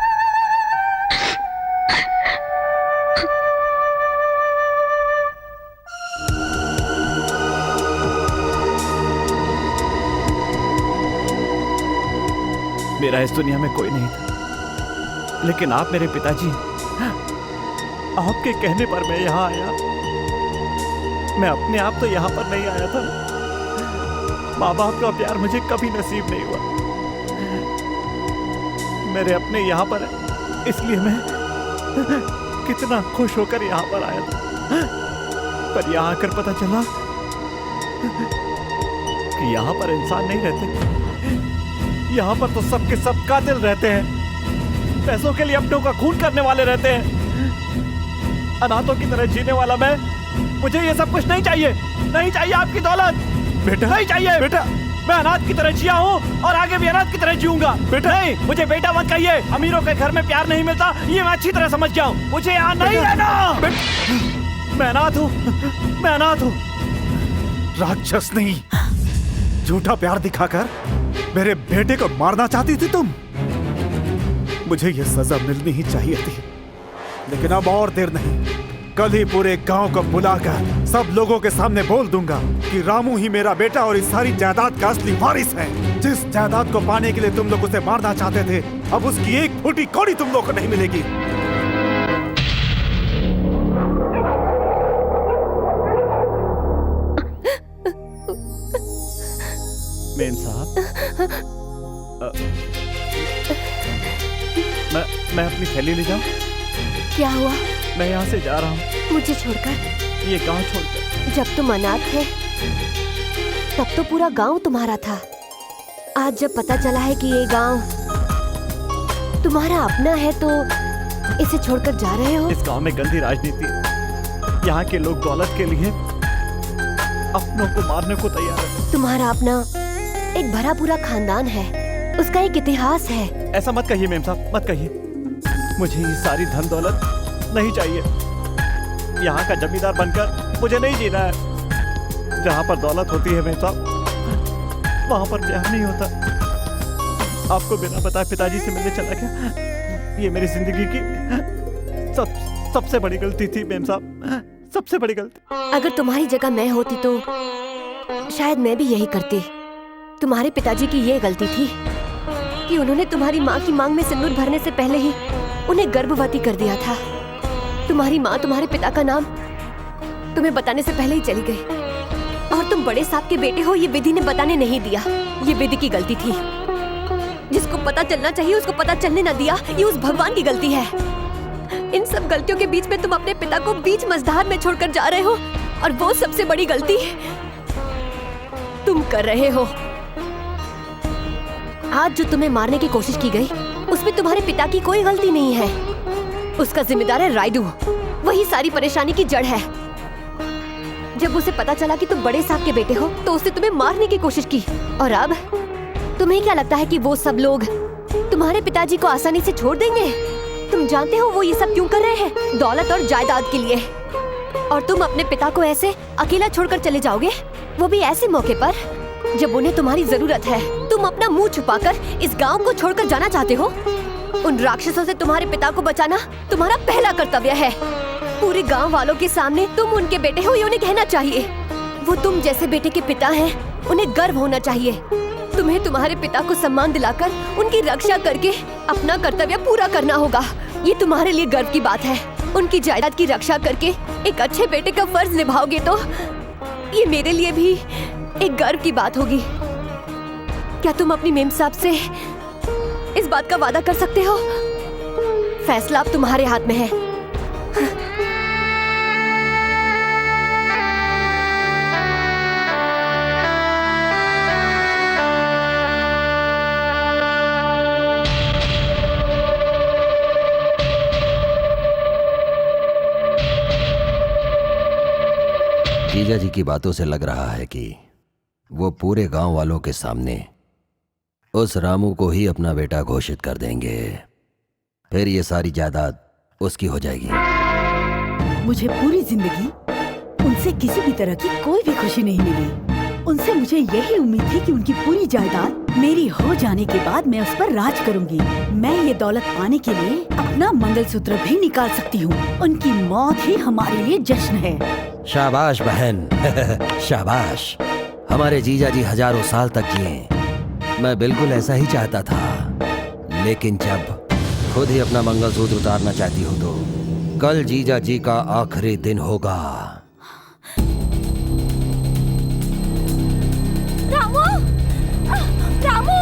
मेरा इस दुनिया में कोई नहीं था, लेकिन आप मेरे पिताजी, आपके कहने पर मैं यहाँ आया। मैं अपने आप तो यहाँ पर नहीं आया था। माँ बाप का प्यार मुझे कभी नसीब नहीं हुआ। मेरे अपने यहाँ पर है, इसलिए मैं कितना खुश होकर यहाँ पर आया था। पर यहाँ आकर पता चला कि यहाँ पर इंसान नहीं रहते। यहाँ पर तो सबके सब कातिल रहते हैं। पैसों के लिए अपनों का खून करने वाले रहते हैं। अनाथों की तरह जीने वाला मैं, मुझे ये सब कुछ नहीं चाहिए। नहीं चाहिए आपकी दौलत बेटा। नहीं चाहिए बेटा, मैं अनाथ की तरह जिया हूँ और आगे भी अनाथ की तरह जीऊंगा। बेटा, नहीं, मुझे बेटा मत कहिए। अमीरों के घर में प्यार नहीं मिलता, ये मैं अच्छी तरह समझ गया हूँ। मुझे यहाँ नहीं रहना। मैं अनाथ हूँ, मैं अनाथ हूँ। राक्षस नहीं, झूठा प्यार दिखाकर मेरे बेटे को मारना चाहती थी तुम। मुझे ये सजा मिलनी ही चाहिए थी, लेकिन अब और देर नहीं। कल ही पूरे गांव को बुलाकर सब लोगों के सामने बोल दूंगा कि रामू ही मेरा बेटा और इस सारी जायदाद का असली वारिस है। जिस जायदाद को पाने के लिए तुम लोग उसे मारना चाहते थे, अब उसकी एक फूटी कौड़ी तुम लोग को नहीं मिलेगी। मेम साहब, मैं अपनी थैली ले जाऊं? क्या हुआ? मैं यहाँ से जा रहा हूँ। मुझे छोड़कर? ये गांव छोड़कर। जब तुम अनाथ थे तब तो पूरा गांव तुम्हारा था। आज जब पता चला है कि ये गांव तुम्हारा अपना है तो इसे छोड़कर जा रहे हो? इस गांव में गंदी राजनीति है। यहाँ के लोग दौलत के लिए अपनों को मारने को तैयार है। तुम्हारा अपना एक भरा पूरा खानदान है, उसका एक इतिहास है। ऐसा मत कहिए मेम साहब, मत कहिए। मुझे ये सारी धन दौलत नहीं चाहिए। यहाँ का जमींदार बनकर मुझे नहीं जीना है। जहाँ पर दौलत होती है मेम साहब, वहाँ पर प्यार नहीं होता। आपको बिना बताए पिताजी से मिलने चला गया। ये मेरी जिंदगी की सबसे बड़ी गलती थी मेम साहब, सबसे बड़ी गलती। अगर तुम्हारी जगह मैं होती तो शायद मैं भी यही करती। तुम्हारे पिताजी की ये गलती थी कि उन्होंने तुम्हारी माँ की मांग में सिंदूर भरने से पहले ही उन्हें गर्भवती कर दिया था। तुम्हारी माँ तुम्हारे पिता का नाम तुम्हें बताने से पहले ही चली गई, और तुम बड़े साहब के बेटे हो ये विधि ने बताने नहीं दिया। ये विधि की गलती थी। जिसको पता चलना चाहिए उसको पता चलने न दिया, ये उस भगवान की गलती है। इन सब गलतियों के बीच में तुम अपने पिता को बीच मझधार में छोड़कर जा रहे हो, और वो सबसे बड़ी गलती तुम कर रहे हो। आज जो तुम्हें मारने की कोशिश की गई उसमें तुम्हारे पिता की कोई गलती नहीं है। उसका जिम्मेदार है रायडू, वही सारी परेशानी की जड़ है। जब उसे पता चला कि तुम बड़े साहब के बेटे हो तो उसने तुम्हें मारने की कोशिश की। और अब तुम्हें क्या लगता है कि वो सब लोग तुम्हारे पिताजी को आसानी से छोड़ देंगे? तुम जानते हो वो ये सब क्यों कर रहे हैं? दौलत और जायदाद के लिए। और तुम अपने पिता को ऐसे अकेला छोड़कर चले जाओगे, वो भी ऐसे मौके पर जब उन्हें तुम्हारी जरूरत है। तुम अपना मुंह छुपाकर इस गांव को छोड़कर जाना चाहते हो? उन राक्षसों से तुम्हारे पिता को बचाना तुम्हारा पहला कर्तव्य है। पूरे गांव वालों के सामने तुम उनके बेटे हो ये उन्हें कहना चाहिए। वो तुम जैसे बेटे के पिता हैं, उन्हें गर्व होना चाहिए। तुम्हें तुम्हारे पिता को सम्मान दिलाकर उनकी रक्षा करके अपना कर्तव्य पूरा करना होगा। ये तुम्हारे लिए गर्व की बात है। उनकी जायदाद की रक्षा करके एक अच्छे बेटे का फर्ज निभाओगे तो ये मेरे लिए भी एक गर्व की बात होगी। क्या तुम अपनी मेम साहब से इस बात का वादा कर सकते हो? फैसला अब तुम्हारे हाथ में है। जीजा जी की बातों से लग रहा है कि वो पूरे गांव वालों के सामने उस रामू को ही अपना बेटा घोषित कर देंगे। फिर ये सारी जायदाद उसकी हो जाएगी। मुझे पूरी जिंदगी उनसे किसी भी तरह की कोई भी खुशी नहीं मिली। उनसे मुझे यही उम्मीद थी कि उनकी पूरी जायदाद मेरी हो जाने के बाद मैं उस पर राज करूंगी। मैं ये दौलत पाने के लिए अपना मंगलसूत्र भी निकाल सकती हूँ। उनकी मौत ही हमारे लिए जश्न है। शाबाश बहन शाबाश। हमारे जीजा जी हजारों साल तक जिए। मैं बिल्कुल ऐसा ही चाहता था, लेकिन जब खुद ही अपना मंगलसूत्र उतारना चाहती हो तो कल जीजा जी का आखिरी दिन होगा। रामू! रामू!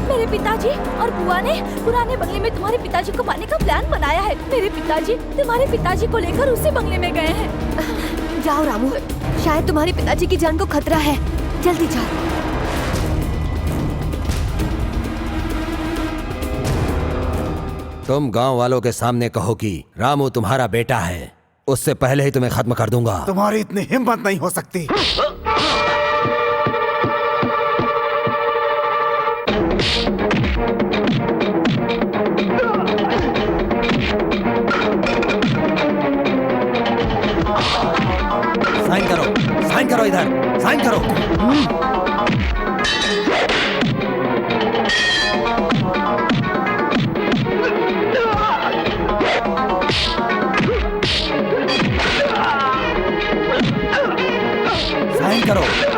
मेरे पिताजी और बुआ ने पुराने बंगले में तुम्हारे पिताजी को मारने का प्लान बनाया है। मेरे पिताजी तुम्हारे पिताजी को लेकर उसी बंगले में गए हैं। जाओ रामू, शायद तुम्हारे पिताजी की जान को खतरा है। जल्दी जाओ। तुम गांव वालों के सामने कहो कि रामू तुम्हारा बेटा है, उससे पहले ही तुम्हें खत्म कर दूंगा। तुम्हारी इतनी हिम्मत नहीं हो सकती। साइन करो इधर, साइन करो।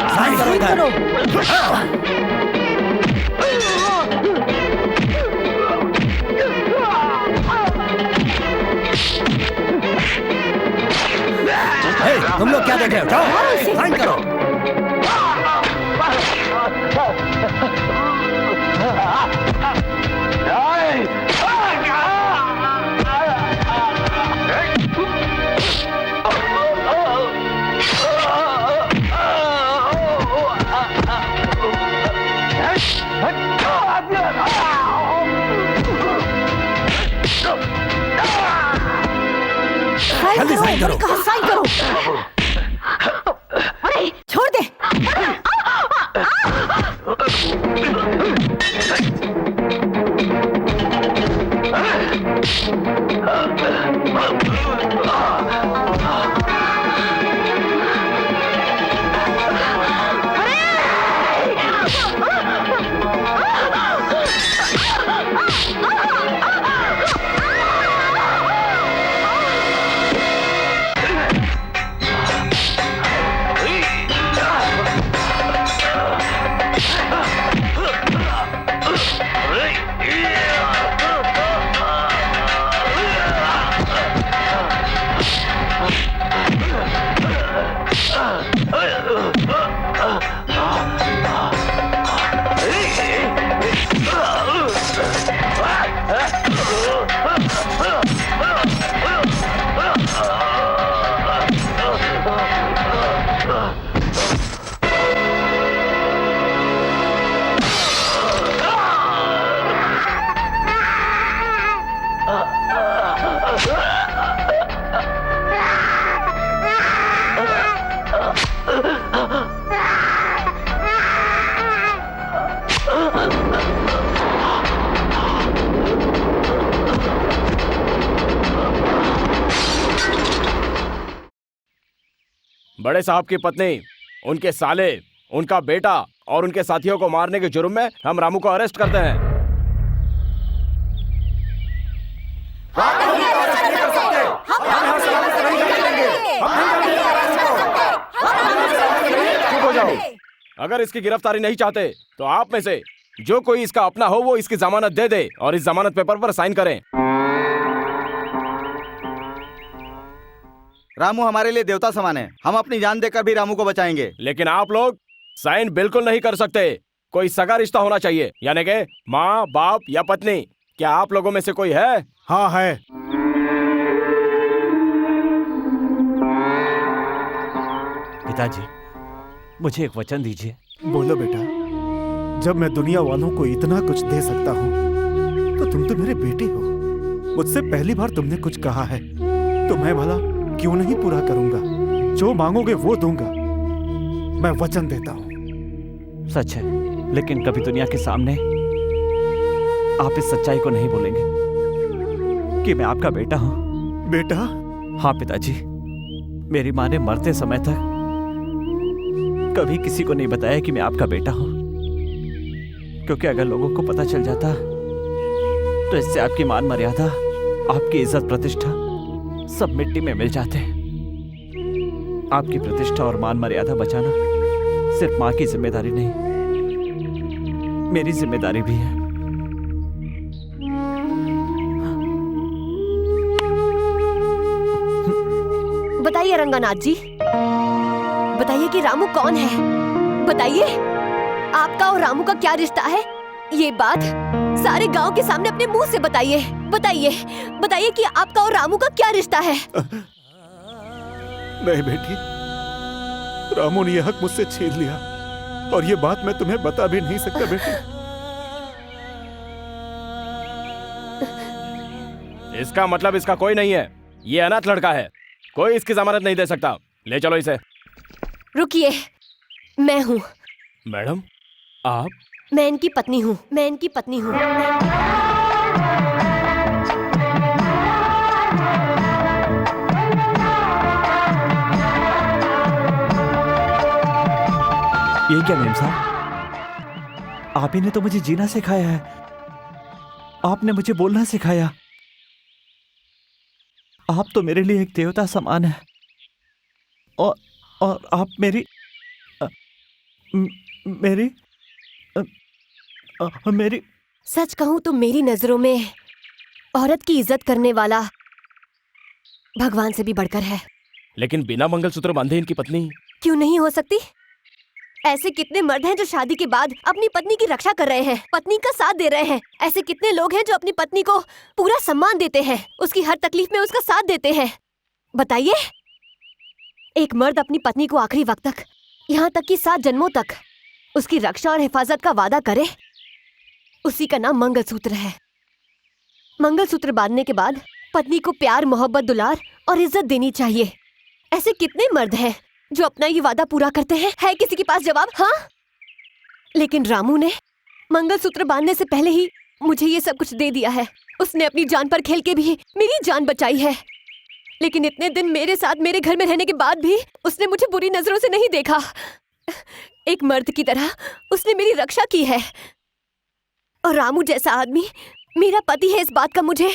साइन करो इधर। तुम लोग क्या देख रहे हो? जाओ साइन करो। जल्दी साइन करो। कहा साइन करो। छोड़ दे। बड़े साहब की पत्नी, उनके साले, उनका बेटा और उनके साथियों को मारने के जुर्म में हम रामू को अरेस्ट करते हैं। चुप हो जाओ। अगर इसकी गिरफ्तारी नहीं चाहते तो आप में से जो कोई इसका अपना हो वो इसकी जमानत दे दे और इस जमानत पेपर पर साइन करें। रामू हमारे लिए देवता समान है, हम अपनी जान देकर भी रामू को बचाएंगे। लेकिन आप लोग साइन बिल्कुल नहीं कर सकते। कोई सगा रिश्ता होना चाहिए, यानी कि माँ, बाप या पत्नी। क्या आप लोगों में से कोई है? हाँ है। पिताजी, मुझे एक वचन दीजिए। बोलो बेटा। जब मैं दुनिया वालों को इतना कुछ दे सकता हूँ तो तुम तो मेरे बेटे हो। मुझसे पहली बार तुमने कुछ कहा है तो मैं भला क्यों नहीं पूरा करूंगा? जो मांगोगे वो दूंगा, मैं वचन देता हूँ। सच है, लेकिन कभी दुनिया के सामने आप इस सच्चाई को नहीं बोलेंगे कि मैं आपका बेटा हूँ। बेटा? हाँ पिताजी, मेरी माँ ने मरते समय तक कभी किसी को नहीं बताया कि मैं आपका बेटा हूँ, क्योंकि अगर लोगों को पता चल जाता तो इससे आपकी मान मर्यादा, आपकी इज्जत प्रतिष्ठा सब मिट्टी में मिल जाते हैं। आपकी प्रतिष्ठा और मान मर्यादा बचाना सिर्फ माँ की जिम्मेदारी नहीं, मेरी जिम्मेदारी भी है। बताइए रंगानाथ जी, बताइए कि रामू कौन है? बताइए आपका और रामू का क्या रिश्ता है? ये बात सारे गांव के सामने अपने मुंह से बताइए। बताइए बताइए कि आपका और रामू का क्या रिश्ता है? नहीं बेटी, रामू ने यह हक मुझसे छीन लिया और ये बात मैं तुम्हें बता भी नहीं सकता बेटी। इसका मतलब इसका कोई नहीं है, ये अनाथ लड़का है, कोई इसकी जमानत नहीं दे सकता। ले चलो इसे। रुकिए, मैं हूँ। मैडम आप? मैं इनकी पत्नी हूँ, मैं इनकी पत्नी हूँ। ये क्या मेम साहब, आप ही ने तो मुझे जीना सिखाया है, आपने मुझे बोलना सिखाया। आप तो मेरे लिए एक देवता समान है और आप मेरी सच कहूँ तो मेरी नजरों में औरत की इज्जत करने वाला भगवान से भी बढ़कर है। लेकिन बिना मंगलसूत्र बांधे इनकी पत्नी क्यों नहीं हो सकती? ऐसे कितने मर्द हैं जो शादी के बाद अपनी पत्नी की रक्षा कर रहे हैं, पत्नी का साथ दे रहे हैं। ऐसे कितने लोग हैं जो अपनी पत्नी को पूरा सम्मान देते हैं, उसकी हर तकलीफ में उसका साथ देते हैं। बताइए, एक मर्द अपनी पत्नी को आखिरी वक्त तक, यहाँ तक कि 7 जन्मों तक उसकी रक्षा और हिफाजत का वादा करे, उसी का नाम मंगलसूत्र है। मंगलसूत्र बांधने के बाद पत्नी को प्यार, मोहब्बत, दुलार और इज्जत देनी चाहिए। ऐसे कितने मर्द हैं जो अपना ये वादा पूरा करते हैं? है किसी के पास जवाब? हाँ, लेकिन रामू ने मंगलसूत्र बांधने से पहले ही मुझे ये सब कुछ दे दिया है। उसने अपनी जान पर खेल के भी मेरी जान बचाई है, लेकिन इतने दिन मेरे साथ मेरे घर में रहने के बाद भी उसने मुझे बुरी नजरों से नहीं देखा। एक मर्द की तरह उसने मेरी रक्षा की है। और रामू जैसा आदमी मेरा पति है, इस बात का मुझे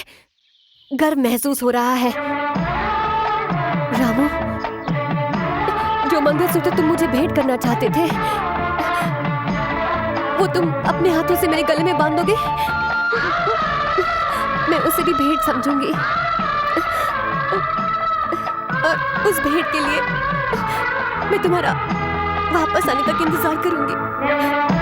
गर्व महसूस हो रहा है। रामू, जो मंगलसूत्र तुम मुझे भेंट करना चाहते थे, वो तुम अपने हाथों से मेरे गले में बांधोगे? मैं उसे भी भेंट समझूंगी और उस भेंट के लिए मैं तुम्हारा वापस आने तक इंतजार करूंगी।